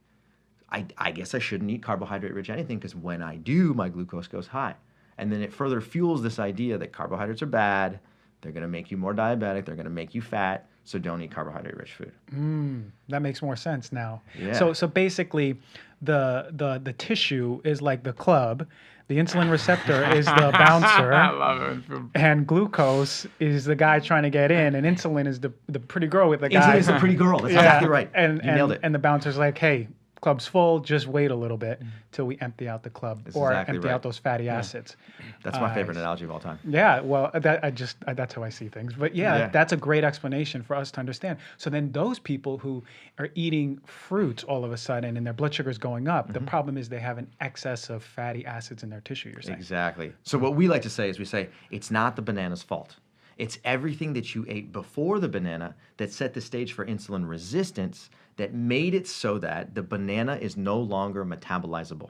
Speaker 2: I guess I shouldn't eat carbohydrate-rich anything because when I do, my glucose goes high. And then it further fuels this idea that carbohydrates are bad. They're going to make you more diabetic. They're going to make you fat. So don't eat carbohydrate-rich food.
Speaker 1: That makes more sense now.
Speaker 2: Yeah.
Speaker 1: So basically, the tissue is like the club. The insulin receptor is the bouncer.
Speaker 3: I love it.
Speaker 1: And glucose is the guy trying to get in, and insulin is the pretty girl with the guy.
Speaker 2: Insulin is the pretty girl. That's exactly right.
Speaker 1: And
Speaker 2: you nailed it.
Speaker 1: And the bouncer's like, hey, club's full. Just wait a little bit till we empty out the club,
Speaker 2: That's
Speaker 1: or
Speaker 2: exactly
Speaker 1: empty
Speaker 2: right.
Speaker 1: out those fatty acids.
Speaker 2: That's my favorite analogy of all time.
Speaker 1: Yeah, well, that's how I see things. But yeah, that's a great explanation for us to understand. So then those people who are eating fruits all of a sudden and their blood sugar's going up, the problem is they have an excess of fatty acids in their tissue, you're saying.
Speaker 2: Exactly. So what we like to say is we say, it's not the banana's fault. It's everything that you ate before the banana that set the stage for insulin resistance that made it so that the banana is no longer metabolizable.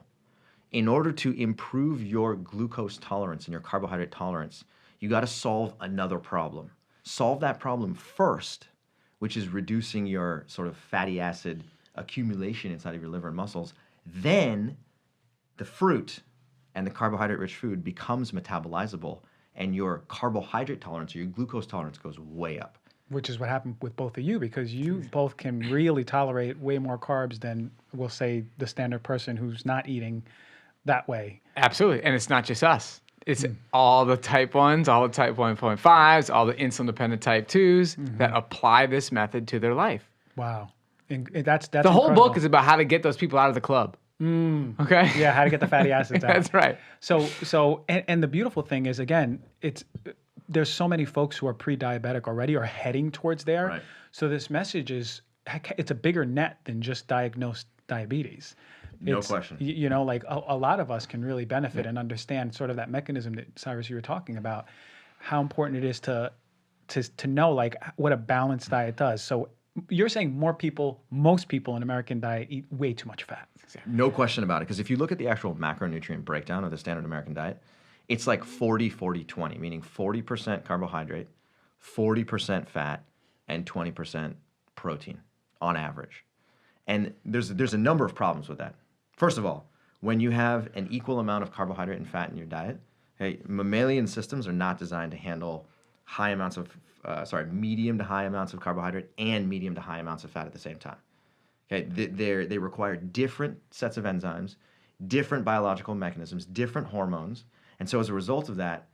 Speaker 2: In order to improve your glucose tolerance and your carbohydrate tolerance, you got to solve another problem. Solve that problem first, which is reducing your sort of fatty acid accumulation inside of your liver and muscles. Then the fruit and the carbohydrate-rich food becomes metabolizable, and your carbohydrate tolerance or your glucose tolerance goes way up.
Speaker 1: Which is what happened with both of you, because you both can really tolerate way more carbs than, we'll say, the standard person who's not eating that way.
Speaker 3: Absolutely. And it's not just us. It's all the type 1s, all the type 1.5s, all the insulin-dependent type 2s that apply this method to their life.
Speaker 1: Wow. And that's
Speaker 3: The whole
Speaker 1: incredible.
Speaker 3: book is about how to get those people out of the club. Okay?
Speaker 1: Yeah, how to get the fatty acids out.
Speaker 3: That's right.
Speaker 1: So and the beautiful thing is, again, there's so many folks who are pre-diabetic already or heading towards there.
Speaker 2: Right.
Speaker 1: So this message is, it's a bigger net than just diagnosed diabetes.
Speaker 2: No question.
Speaker 1: You know, like a lot of us can really benefit and understand sort of that mechanism that, Cyrus, you were talking about, how important it is to know like what a balanced diet does. So you're saying most people in American diet eat way too much fat.
Speaker 2: No question about it. Because if you look at the actual macronutrient breakdown of the standard American diet, it's like 40-40-20, meaning 40% carbohydrate, 40% fat, and 20% protein on average. And there's a number of problems with that. First of all, when you have an equal amount of carbohydrate and fat in your diet, hey, mammalian systems are not designed to handle high amounts of, medium to high amounts of carbohydrate and medium to high amounts of fat at the same time. Okay, they require different sets of enzymes, different biological mechanisms, different hormones. And so as a result of that,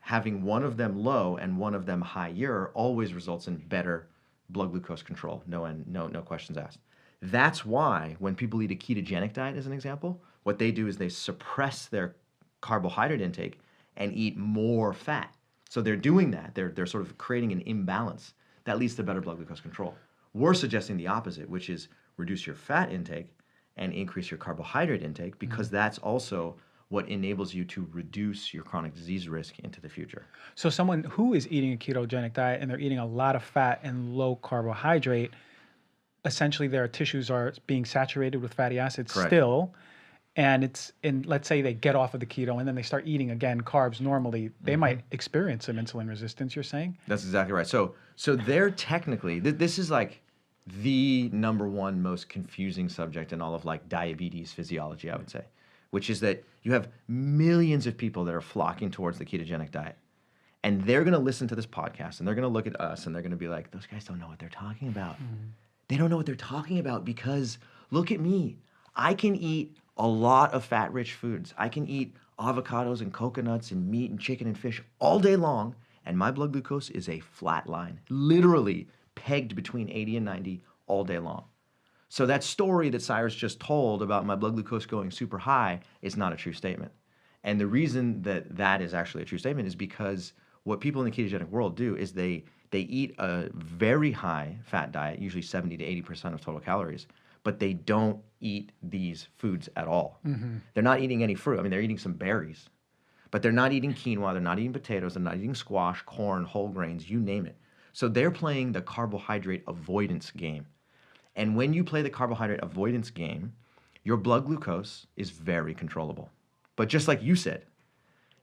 Speaker 2: having one of them low and one of them higher always results in better blood glucose control. No questions asked. That's why when people eat a ketogenic diet, as an example, what they do is they suppress their carbohydrate intake and eat more fat. So they're doing that. They're sort of creating an imbalance that leads to better blood glucose control. We're suggesting the opposite, which is reduce your fat intake and increase your carbohydrate intake, because that's also what enables you to reduce your chronic disease risk into the future.
Speaker 1: So someone who is eating a ketogenic diet and they're eating a lot of fat and low carbohydrate, essentially their tissues are being saturated with fatty acids
Speaker 2: Correct.
Speaker 1: still, and let's say they get off of the keto and then they start eating again carbs normally, they might experience some insulin resistance, you're saying?
Speaker 2: That's exactly right. So they're technically, this is like the number one most confusing subject in all of like diabetes physiology, I would say, which is that you have millions of people that are flocking towards the ketogenic diet. And they're going to listen to this podcast and they're going to look at us and they're going to be like, those guys don't know what they're talking about. They don't know what they're talking about because look at me. I can eat a lot of fat-rich foods. I can eat avocados and coconuts and meat and chicken and fish all day long, and my blood glucose is a flat line, literally pegged between 80 and 90 all day long. So that story that Cyrus just told about my blood glucose going super high is not a true statement. And the reason that that is actually a true statement is because what people in the ketogenic world do is they eat a very high fat diet, usually 70 to 80% of total calories, but they don't eat these foods at all. They're not eating any fruit. I mean, they're eating some berries, but they're not eating quinoa, they're not eating potatoes, they're not eating squash, corn, whole grains, you name it. So they're playing the carbohydrate avoidance game. And when you play the carbohydrate avoidance game, your blood glucose is very controllable. But just like you said,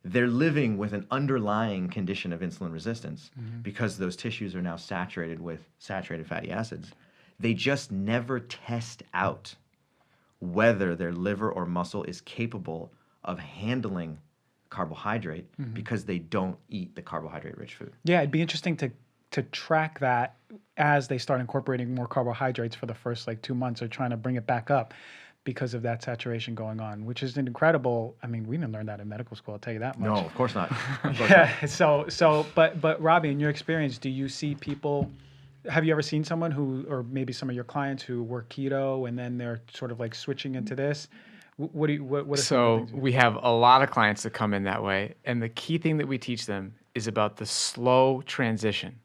Speaker 2: they're living with an underlying condition of insulin resistance because those tissues are now saturated with saturated fatty acids. They just never test out whether their liver or muscle is capable of handling carbohydrate because they don't eat the carbohydrate-rich food.
Speaker 1: Yeah, it'd be interesting to track that as they start incorporating more carbohydrates for the first like 2 months or trying to bring it back up because of that saturation going on, which is an incredible, I mean, we didn't learn that in medical school, I'll tell you that much.
Speaker 2: No, of course not. Of course
Speaker 1: Yeah, but Robby, in your experience, do you see people, have you ever seen someone who, or maybe some of your clients who work keto and then they're sort of like switching into this? What are
Speaker 3: So we have a lot of clients that come in that way. And the key thing that we teach them is about the slow transition.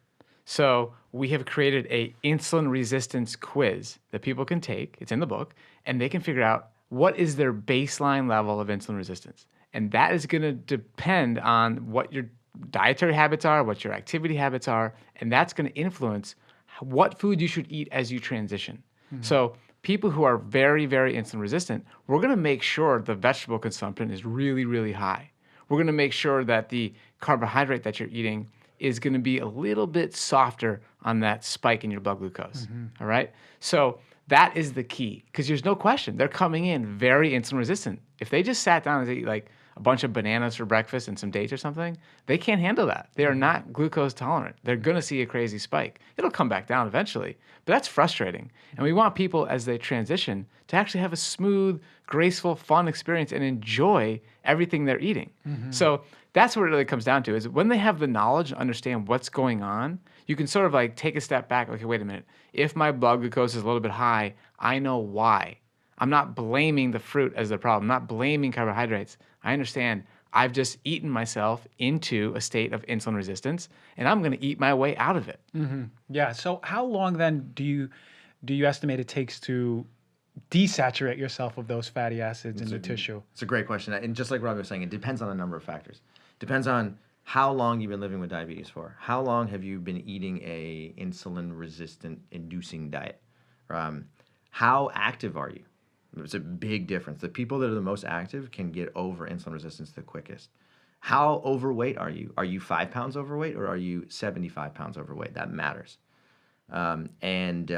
Speaker 3: So we have created a insulin resistance quiz that people can take. It's in the book, and they can figure out what is their baseline level of insulin resistance. And that is going to depend on what your dietary habits are, what your activity habits are, and that's going to influence what food you should eat as you transition. So people who are very, very insulin resistant, we're going to make sure the vegetable consumption is really, really high. We're going to make sure that the carbohydrate that you're eating is going to be a little bit softer on that spike in your blood glucose. All right? So that is the key, because there's no question. They're coming in very insulin resistant. If they just sat down and ate like a bunch of bananas for breakfast and some dates or something, they can't handle that. They are not glucose tolerant. They're going to see a crazy spike. It'll come back down eventually, but that's frustrating. And we want people, as they transition, to actually have a smooth, graceful, fun experience and enjoy everything they're eating. So that's what it really comes down to, is when they have the knowledge and understand what's going on, you can sort of like take a step back. Okay, wait a minute. If my blood glucose is a little bit high, I know why. I'm not blaming the fruit as the problem. I'm not blaming carbohydrates. I understand I've just eaten myself into a state of insulin resistance, and I'm going to eat my way out of it.
Speaker 1: Yeah. So how long then do you estimate it takes to desaturate yourself of those fatty acids in the tissue?
Speaker 2: It's a great question. And just like Robby was saying, it depends on a number of factors. Depends on how long you've been living with diabetes for. How long have you been eating a insulin-resistant inducing diet? How active are you? It's a big difference. The people that are the most active can get over insulin resistance the quickest. How overweight are you? Are you 5 pounds overweight or are you 75 pounds overweight? That matters. And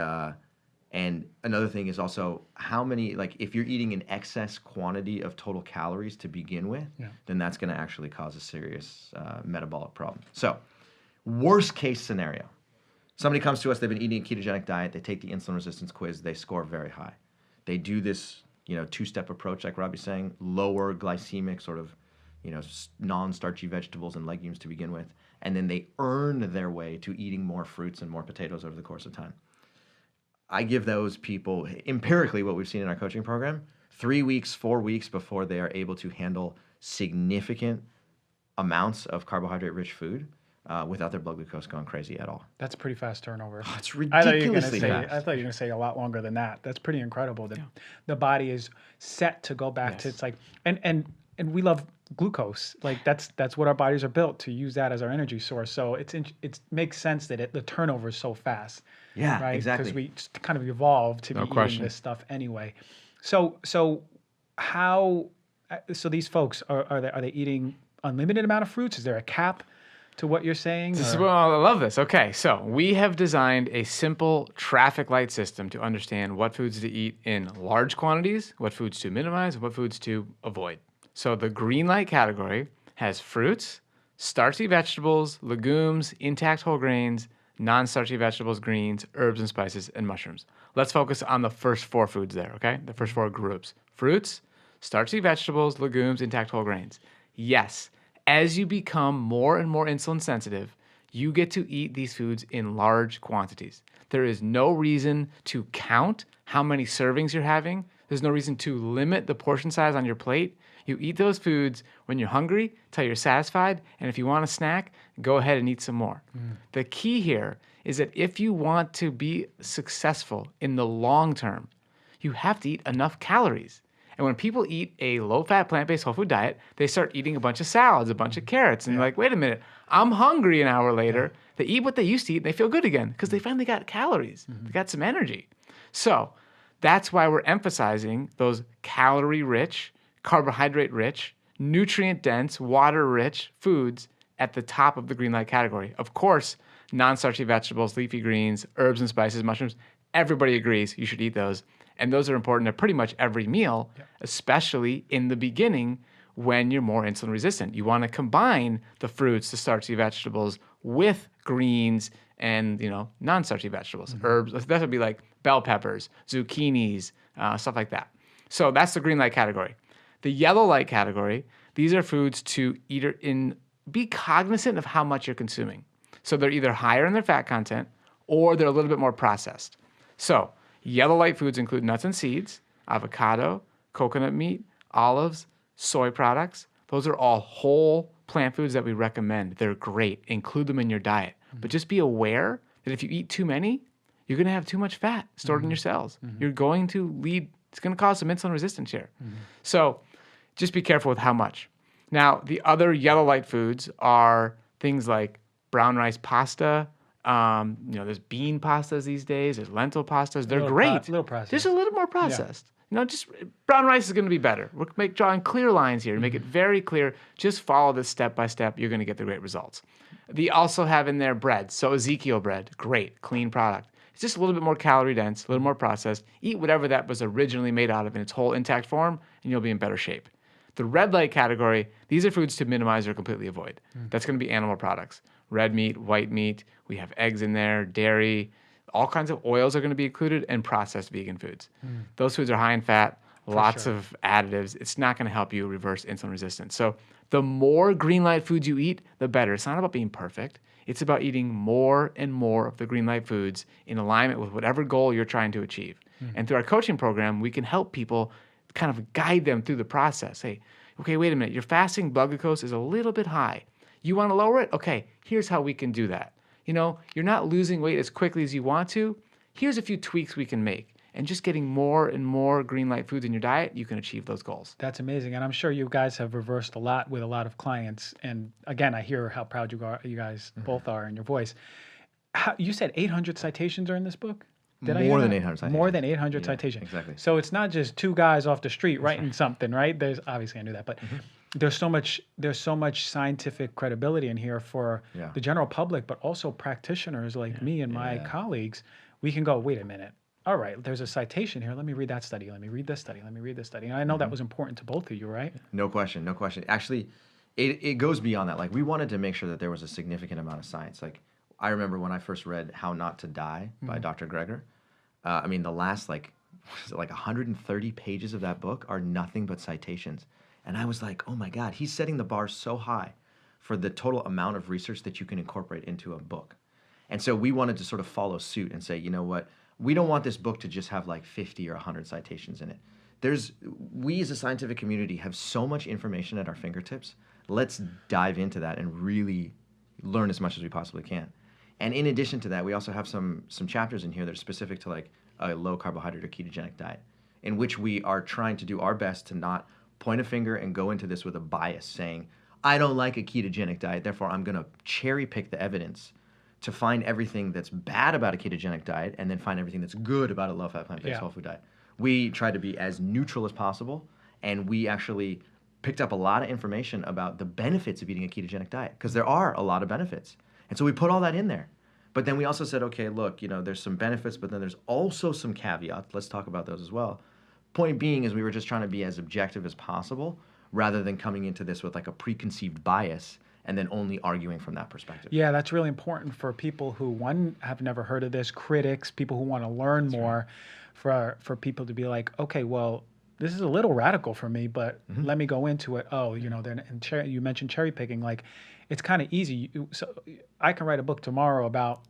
Speaker 2: another thing is also how many, like if you're eating an excess quantity of total calories to begin with, then that's going to actually cause a serious metabolic problem. So worst case scenario, somebody comes to us, they've been eating a ketogenic diet, they take the insulin resistance quiz, they score very high. They do this, two-step approach, like Robby's saying, lower glycemic sort of, non-starchy vegetables and legumes to begin with, and then they earn their way to eating more fruits and more potatoes over the course of time. I give those people, empirically what we've seen in our coaching program, 3 weeks, 4 weeks before they are able to handle significant amounts of carbohydrate-rich food without their blood glucose going crazy at all.
Speaker 1: That's pretty fast turnover.
Speaker 2: Oh, it's ridiculously fast.
Speaker 1: I thought you were going to say a lot longer than that. That's pretty incredible. The body is set to go back to, it's like, and we love glucose. Like that's what our bodies are built to use that as our energy source. So it makes sense that the turnover is so fast.
Speaker 2: Yeah,
Speaker 1: right?
Speaker 2: exactly.
Speaker 1: Because we just kind of evolved to be eating this stuff anyway. So so these folks, are they eating unlimited amount of fruits? Is there a cap to what you're saying?
Speaker 3: Well, I love this. Okay, so we have designed a simple traffic light system to understand what foods to eat in large quantities, what foods to minimize, what foods to avoid. So the green light category has fruits, starchy vegetables, legumes, intact whole grains, non-starchy vegetables, greens, herbs and spices, and mushrooms. Let's focus on the first 4 foods there, okay? The first 4 groups. Fruits, starchy vegetables, legumes, intact whole grains. Yes, as you become more and more insulin sensitive, you get to eat these foods in large quantities. There is no reason to count how many servings you're having. There's no reason to limit the portion size on your plate. You eat those foods when you're hungry, till you're satisfied, and if you want a snack, go ahead and eat some more. The key here is that if you want to be successful in the long term, you have to eat enough calories. And when people eat a low-fat, plant-based whole food diet, they start eating a bunch of salads, a bunch of carrots, and you're like, wait a minute, I'm hungry an hour later. They eat what they used to eat, and they feel good again because they finally got calories. They got some energy. So that's why we're emphasizing those calorie-rich, carbohydrate-rich, nutrient-dense, water-rich foods at the top of the green light category. Of course, non-starchy vegetables, leafy greens, herbs and spices, mushrooms, everybody agrees you should eat those. And those are important at pretty much every meal, especially in the beginning when you're more insulin resistant. You want to combine the fruits, the starchy vegetables with greens and, non-starchy vegetables, herbs. That would be like bell peppers, zucchinis, stuff like that. So that's the green light category. The yellow light category, these are foods to be cognizant of how much you're consuming. So they're either higher in their fat content or they're a little bit more processed. So yellow light foods include nuts and seeds, avocado, coconut meat, olives, soy products. Those are all whole plant foods that we recommend. They're great. Include them in your diet. But just be aware that if you eat too many, you're going to have too much fat stored in your cells. You're going to it's going to cause some insulin resistance here. So just be careful with how much. Now, the other yellow light foods are things like brown rice pasta. There's bean pastas these days. There's lentil pastas. They're great.
Speaker 1: Little processed.
Speaker 3: Just a little more processed. Just brown rice is going to be better. We're drawing clear lines here to make it very clear. Just follow this step by step. You're going to get the great results. They also have in there bread. So Ezekiel bread, great, clean product. It's just a little bit more calorie dense, a little more processed. Eat whatever that was originally made out of in its whole intact form, and you'll be in better shape. The red light category, these are foods to minimize or completely avoid. That's going to be animal products. Red meat, white meat, we have eggs in there, dairy, all kinds of oils are going to be included, and processed vegan foods. Those foods are high in fat, lots of additives. It's not going to help you reverse insulin resistance. So the more green light foods you eat, the better. It's not about being perfect. It's about eating more and more of the green light foods in alignment with whatever goal you're trying to achieve. And through our coaching program, we can help people kind of guide them through the process. Hey, okay, wait a minute. Your fasting blood glucose is a little bit high. You want to lower it? Okay, here's how we can do that. You're not losing weight as quickly as you want to. Here's a few tweaks we can make. And just getting more and more green light foods in your diet, you can achieve those goals.
Speaker 1: That's amazing. And I'm sure you guys have reversed a lot with a lot of clients. And again, I hear how proud you guys both are in your voice. You said 800 citations are in this book?
Speaker 2: More than 800 citations.
Speaker 1: More than 800 citations.
Speaker 2: Exactly.
Speaker 1: So it's not just 2 guys off the street writing something, right? There's obviously I knew that, but there's so much scientific credibility in here for the general public, but also practitioners like me and my colleagues. We can go, wait a minute. All right, there's a citation here. Let me read that study. Let me read this study. Let me read this study. And I know that was important to both of you, right?
Speaker 2: No question. Actually, it goes beyond that. Like, we wanted to make sure that there was a significant amount of science. Like, I remember when I first read How Not to Die by Dr. Greger. The last, 130 pages of that book are nothing but citations. And I was like, oh my God, he's setting the bar so high for the total amount of research that you can incorporate into a book. And so we wanted to sort of follow suit and say, you know what? We don't want this book to just have 50 or 100 citations in it. We as a scientific community have so much information at our fingertips. Let's dive into that and really learn as much as we possibly can. And in addition to that, we also have some chapters in here that are specific to a low carbohydrate or ketogenic diet, in which we are trying to do our best to not point a finger and go into this with a bias saying, I don't like a ketogenic diet, therefore I'm going to cherry pick the evidence to find everything that's bad about a ketogenic diet and then find everything that's good about a low-fat plant-based whole food diet. We try to be as neutral as possible And we actually picked up a lot of information about the benefits of eating a ketogenic diet, because there are a lot of benefits. And so we put all that in there. But then we also said, okay, look, there's some benefits, but then there's also some caveats. Let's talk about those as well. Point being is we were just trying to be as objective as possible rather than coming into this with like a preconceived bias and then only arguing from that perspective.
Speaker 1: Yeah, that's really important for people who, one, have never heard of this, critics, people who want to learn more, for people to be like, okay, well, this is a little radical for me, but let me go into it. Oh, then you mentioned cherry picking. Like, it's kind of easy. So I can write a book tomorrow about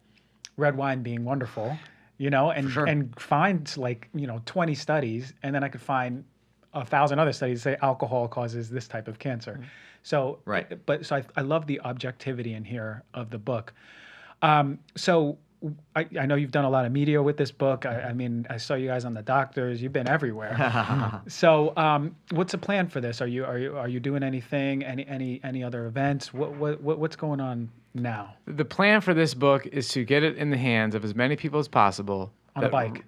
Speaker 1: red wine being wonderful, and find 20 studies, and then I could find 1,000 other studies that say alcohol causes this type of cancer. So, I love the objectivity in here of the book. So I know you've done a lot of media with this book. I mean, I saw you guys on The Doctors. You've been everywhere. So, what's the plan for this? Are you doing anything? Any other events? What's going on now?
Speaker 3: The plan for this book is to get it in the hands of as many people as possible.
Speaker 1: On a bike.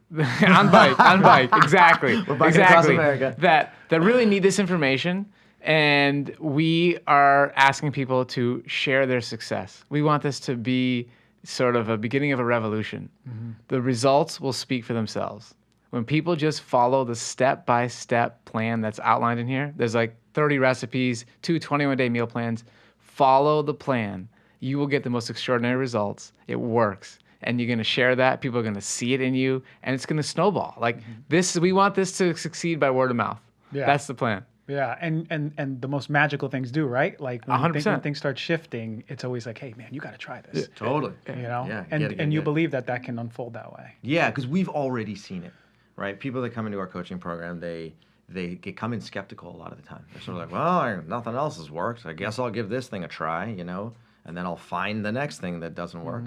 Speaker 3: on bike, exactly.
Speaker 2: We're biking across America.
Speaker 3: That really need this information, and we are asking people to share their success. We want this to be sort of a beginning of a revolution. The results will speak for themselves. When people just follow the step-by-step plan that's outlined in here, there's like 30 recipes, 2 21-day meal plans. Follow the plan. You will get the most extraordinary results. It works. And you're going to share that. People are going to see it in you, and it's going to snowball. Like we want this to succeed by word of mouth. Yeah. That's the plan.
Speaker 1: Yeah, and the most magical things do, right? Like when
Speaker 3: 100%.
Speaker 1: When things start shifting, it's always like, hey man, you got to try this.
Speaker 2: Yeah, totally.
Speaker 1: Yeah, and you believe that can unfold that way.
Speaker 2: Yeah, because we've already seen it, right? People that come into our coaching program, they come in skeptical a lot of the time. They're sort of like, well, nothing else has worked. I guess I'll give this thing a try, and then I'll find the next thing that doesn't work.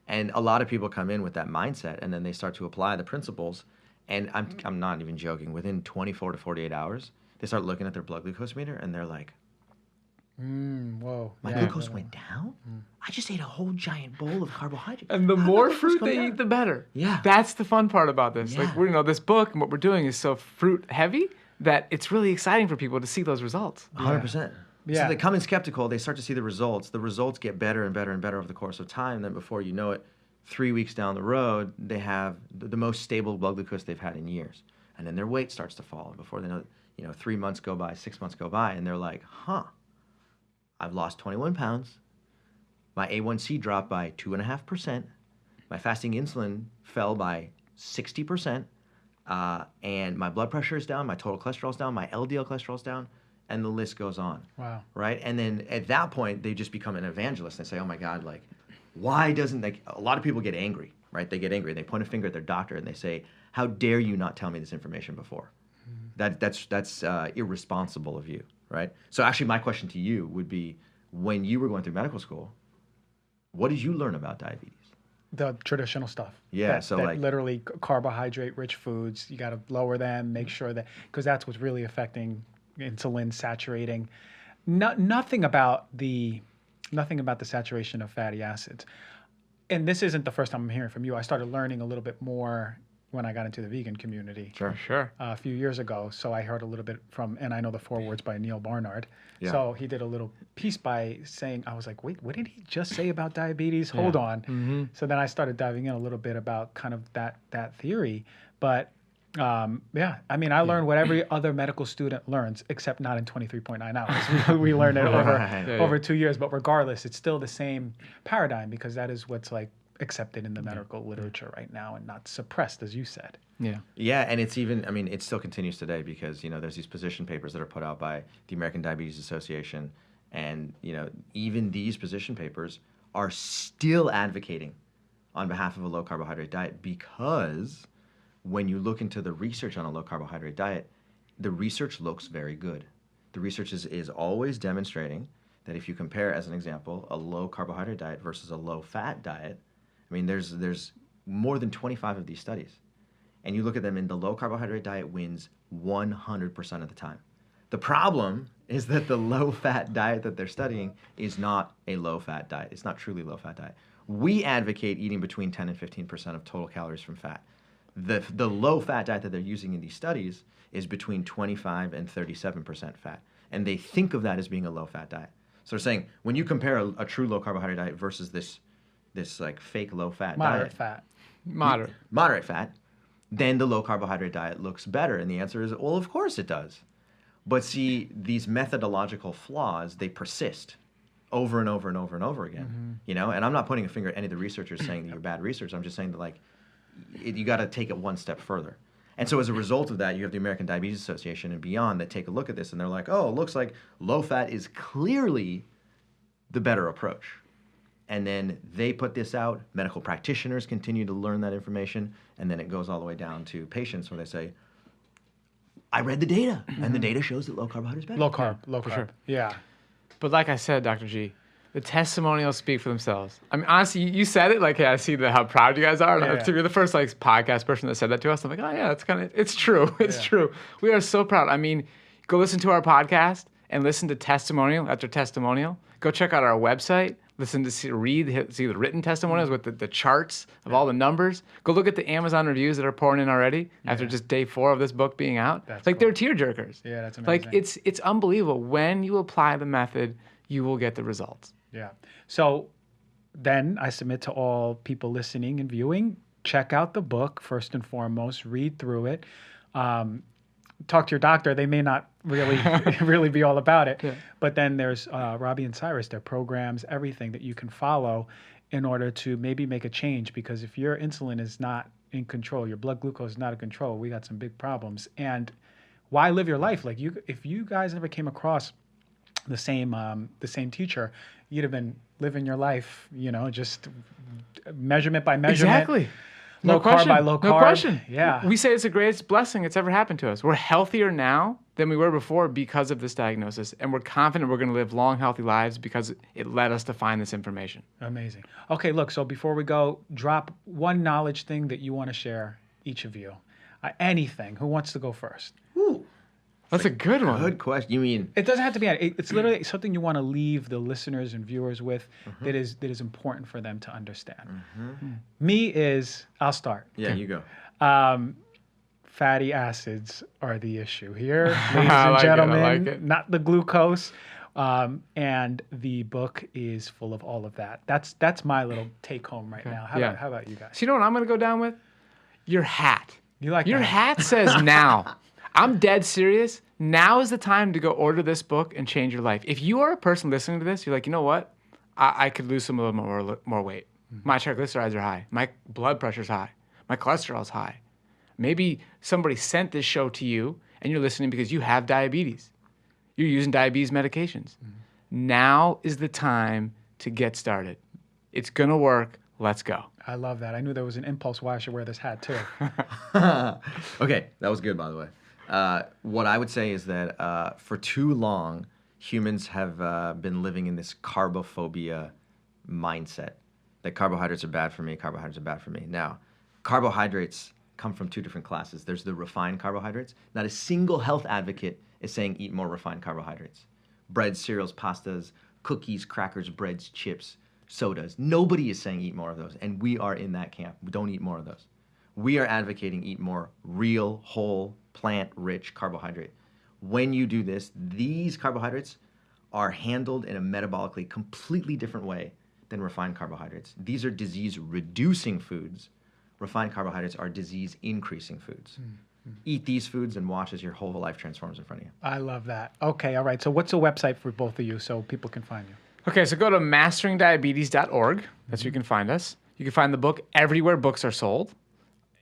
Speaker 2: And a lot of people come in with that mindset, and then they start to apply the principles. And I'm not even joking. Within 24 to 48 hours, they start looking at their blood glucose meter, and they're like,
Speaker 1: whoa.
Speaker 2: My glucose went down? I just ate a whole giant bowl of carbohydrates.
Speaker 3: And the more fruit they eat, the better.
Speaker 2: Yeah.
Speaker 3: That's the fun part about this.
Speaker 2: Yeah.
Speaker 3: Like, this book and what we're doing is so fruit heavy that it's really exciting for people to see those results.
Speaker 2: 100%.
Speaker 1: Yeah.
Speaker 2: So they come in skeptical, they start to see the results. The results get better and better and better over the course of time. Then before you know it, 3 weeks down the road, they have the most stable blood glucose they've had in years. And then their weight starts to fall. And before they know it, 3 months go by, 6 months go by, and they're like, I've lost 21 pounds. My A1C dropped by 2.5%. My fasting insulin fell by 60%. And my blood pressure is down. My total cholesterol is down. My LDL cholesterol is down. And the list goes on.
Speaker 1: Wow.
Speaker 2: Right? And then at that point, they just become an evangelist. They say, oh my God, why doesn't a lot of people get angry, right? They get angry. They point a finger at their doctor and they say, how dare you not tell me this information before? That's irresponsible of you, right? So actually my question to you would be, when you were going through medical school, what did you learn about diabetes?
Speaker 1: The traditional stuff.
Speaker 2: Yeah,
Speaker 1: that literally carbohydrate-rich foods, you got to lower them, make sure that, because that's what's really affecting insulin saturating. Nothing about the saturation of fatty acids. And this isn't the first time I'm hearing from you. I started learning a little bit more when I got into the vegan community.
Speaker 3: Sure.
Speaker 1: A few years ago. So I heard a little bit and I know the forewords by Neil Barnard.
Speaker 2: Yeah.
Speaker 1: So he did a little piece by saying, I was like, wait, what did he just say about diabetes? Hold on. So then I started diving in a little bit about kind of that theory. But I learned what every other medical student learns, except not in 23.9 hours. We learned it over 2 years, but regardless, it's still the same paradigm because that is what's accepted in the medical literature right now and not suppressed, as you said.
Speaker 3: Yeah.
Speaker 2: Yeah, and it's even, it still continues today because, there's these position papers that are put out by the American Diabetes Association, and, even these position papers are still advocating on behalf of a low carbohydrate diet because when you look into the research on a low carbohydrate diet, the research looks very good. The research is always demonstrating that if you compare, as an example, a low carbohydrate diet versus a low fat diet, there's more than 25 of these studies. And you look at them, and the low carbohydrate diet wins 100% of the time. The problem is that the low fat diet that they're studying is not a low fat diet. It's not truly a low fat diet. We advocate eating between 10 and 15% of total calories from fat. The low-fat diet that they're using in these studies is between 25 and 37% fat. And they think of that as being a low-fat diet. So they're saying, when you compare a true low-carbohydrate diet versus this like fake low-fat
Speaker 1: Moderate
Speaker 2: diet.
Speaker 1: fat.
Speaker 2: Moderate fat, then the low-carbohydrate diet looks better. And the answer is, well, of course it does. But see, these methodological flaws, they persist over and over and over and over again. You know, and I'm not pointing a finger at any of the researchers saying that you're bad research. I'm just saying that, like, you got to take it one step further. And so as a result of that, you have the American Diabetes Association and beyond that take a look at this, and they're like, oh, it looks like low-fat is clearly the better approach. And then they put this out. Medical practitioners continue to learn that information, and then it goes all the way down to patients where they say, I read the data, and the data shows that low carbohydrate is better.
Speaker 1: Low carb.
Speaker 3: Sure.
Speaker 1: Yeah.
Speaker 3: But like I said, Dr. G, the testimonials speak for themselves. I mean, honestly, you said it like, hey, I see how proud you guys are. And you're the first like podcast person that said that to us. I'm like, oh yeah, it's true. It's true. We are so proud. I mean, go listen to our podcast and listen to testimonial after testimonial. Go check out our website. Listen to see the written testimonials with the charts of all the numbers. Go look at the Amazon reviews that are pouring in already after just day 4 of this book being out.
Speaker 1: That's
Speaker 3: like
Speaker 1: cool.
Speaker 3: They're tearjerkers.
Speaker 1: Yeah, that's amazing.
Speaker 3: Like it's unbelievable. When you apply the method, you will get the results.
Speaker 1: Yeah. So then I submit to all people listening and viewing, check out the book first and foremost, read through it. Talk to your doctor. They may not really be all about it. Yeah. But then there's Robby and Cyrus, their programs, everything that you can follow in order to maybe make a change. Because if your insulin is not in control, your blood glucose is not in control, we got some big problems. And why live your life? Like if you guys ever came across the same teacher, you'd have been living your life, just measurement by measurement.
Speaker 3: Exactly.
Speaker 1: Low carb by low carb.
Speaker 3: No question.
Speaker 1: Yeah.
Speaker 3: We say it's the greatest blessing that's ever happened to us. We're healthier now than we were before because of this diagnosis. And we're confident we're going to live long, healthy lives because it led us to find this information.
Speaker 1: Amazing. Okay, look, so before we go, drop one knowledge thing that you want to share, each of you. Anything. Who wants to go first?
Speaker 2: Ooh.
Speaker 3: That's a good one.
Speaker 2: Good question. You mean
Speaker 1: it doesn't have to be. It's literally something you want to leave the listeners and viewers with that is important for them to understand. Me is I'll start.
Speaker 2: Yeah, you go.
Speaker 1: Fatty acids are the issue here, ladies and gentlemen.
Speaker 3: I like it.
Speaker 1: Not the glucose. And the book is full of all of that. That's my little take home right now. How about you guys?
Speaker 3: So you know what I'm going to go down with? Your hat.
Speaker 1: You like
Speaker 3: your
Speaker 1: that?
Speaker 3: hat says now. I'm dead serious. Now is the time to go order this book and change your life. If you are a person listening to this, you're like, you know what? I could lose some more weight. My triglycerides are high. My blood pressure's high. My cholesterol's high. Maybe somebody sent this show to you and you're listening because you have diabetes. You're using diabetes medications. Now is the time to get started. It's going to work. Let's go.
Speaker 1: I love that. I knew there was an impulse why I should wear this hat too.
Speaker 2: Okay, that was good, by the way. What I would say is that for too long, humans have been living in this carbophobia mindset, that carbohydrates are bad for me, carbohydrates are bad for me. Now, carbohydrates come from 2 different classes. There's the refined carbohydrates. Not a single health advocate is saying eat more refined carbohydrates. Breads, cereals, pastas, cookies, crackers, breads, chips, sodas. Nobody is saying eat more of those, and we are in that camp. We don't eat more of those. We are advocating eat more real, whole, plant-rich carbohydrate. When you do this, these carbohydrates are handled in a metabolically completely different way than refined carbohydrates. These are disease-reducing foods. Refined carbohydrates are disease-increasing foods. Eat these foods and watch as your whole life transforms in front of you.
Speaker 1: I love that. Okay, all right. So what's the website for both of you so people can find you?
Speaker 3: Okay, so go to masteringdiabetes.org. That's where you can find us. You can find the book everywhere books are sold.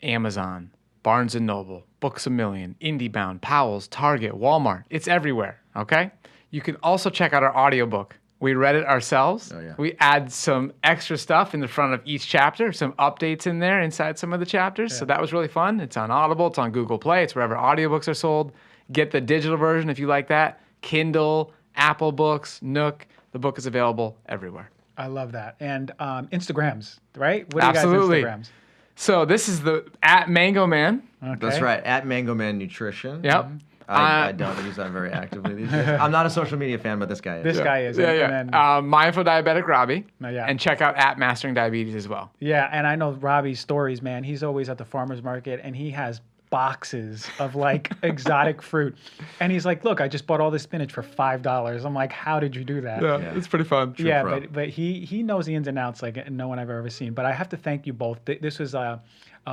Speaker 3: Amazon, Barnes & Noble, Books A Million, IndieBound, Powell's, Target, Walmart. It's everywhere, okay? You can also check out our audiobook. We read it ourselves.
Speaker 2: Oh, yeah.
Speaker 3: We add some extra stuff in the front of each chapter, some updates in there inside some of the chapters. Yeah. So that was really fun. It's on Audible. It's on Google Play. It's wherever audiobooks are sold. Get the digital version if you like that. Kindle, Apple Books, Nook. The book is available everywhere.
Speaker 1: I love that. And Instagrams, right? What
Speaker 3: Absolutely.
Speaker 1: You guys Instagrams?
Speaker 3: So this is the @Mango Man.
Speaker 1: Okay.
Speaker 2: That's right, @Mango Man Nutrition.
Speaker 3: Yep.
Speaker 2: I don't use that very actively these days. I'm not a social media fan, but this guy is.
Speaker 1: This guy is.
Speaker 3: Yeah,
Speaker 1: And
Speaker 3: yeah.
Speaker 1: then,
Speaker 3: Mindful Diabetic Robby.
Speaker 1: Yeah.
Speaker 3: And check out at Mastering Diabetes as well.
Speaker 1: yeah, and I know Robbie's stories, man. He's always at the farmer's market, and he has boxes of like exotic fruit. And he's like, look, I just bought all this spinach for $5. I'm like, how did you do that?
Speaker 3: Yeah, it's pretty fun.
Speaker 1: Yeah,
Speaker 2: pro.
Speaker 1: but he knows the ins and outs like no one I've ever seen. But I have to thank you both. This was a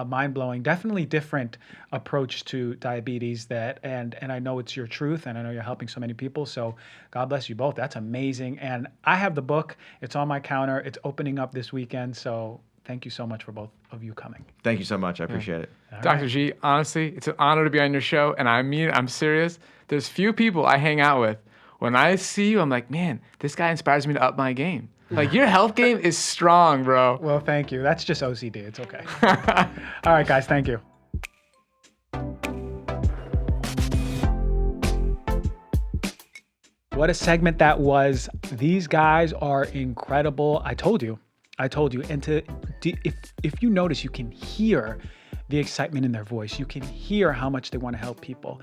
Speaker 1: mind-blowing, definitely different approach to diabetes and I know it's your truth, and I know you're helping so many people. So God bless you both. That's amazing. And I have the book. It's on my counter. It's opening up this weekend. So thank you so much for both of you coming.
Speaker 2: Thank you so much. I appreciate it.
Speaker 3: Dr. G, honestly, it's an honor to be on your show. And I mean, I'm serious. There's few people I hang out with. When I see you, I'm like, man, this guy inspires me to up my game. Like, your health game is strong, bro.
Speaker 1: Well, thank you. That's just OCD. It's okay. All right, guys. Thank you. What a segment that was. These guys are incredible. I told you. And if you notice, you can hear the excitement in their voice. You can hear how much they want to help people.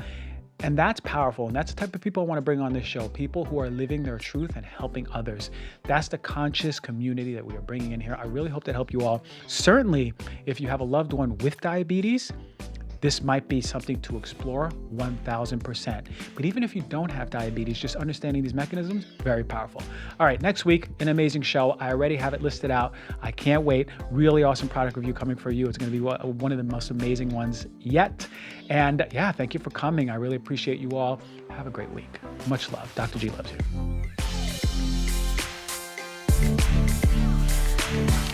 Speaker 1: And that's powerful. And that's the type of people I want to bring on this show. People who are living their truth and helping others. That's the conscious community that we are bringing in here. I really hope that helped you all. Certainly, if you have a loved one with diabetes, this might be something to explore 1000%. But even if you don't have diabetes, just understanding these mechanisms, very powerful. All right, next week, an amazing show. I already have it listed out. I can't wait. Really awesome product review coming for you. It's going to be one of the most amazing ones yet. And yeah, thank you for coming. I really appreciate you all. Have a great week. Much love. Dr. G loves you.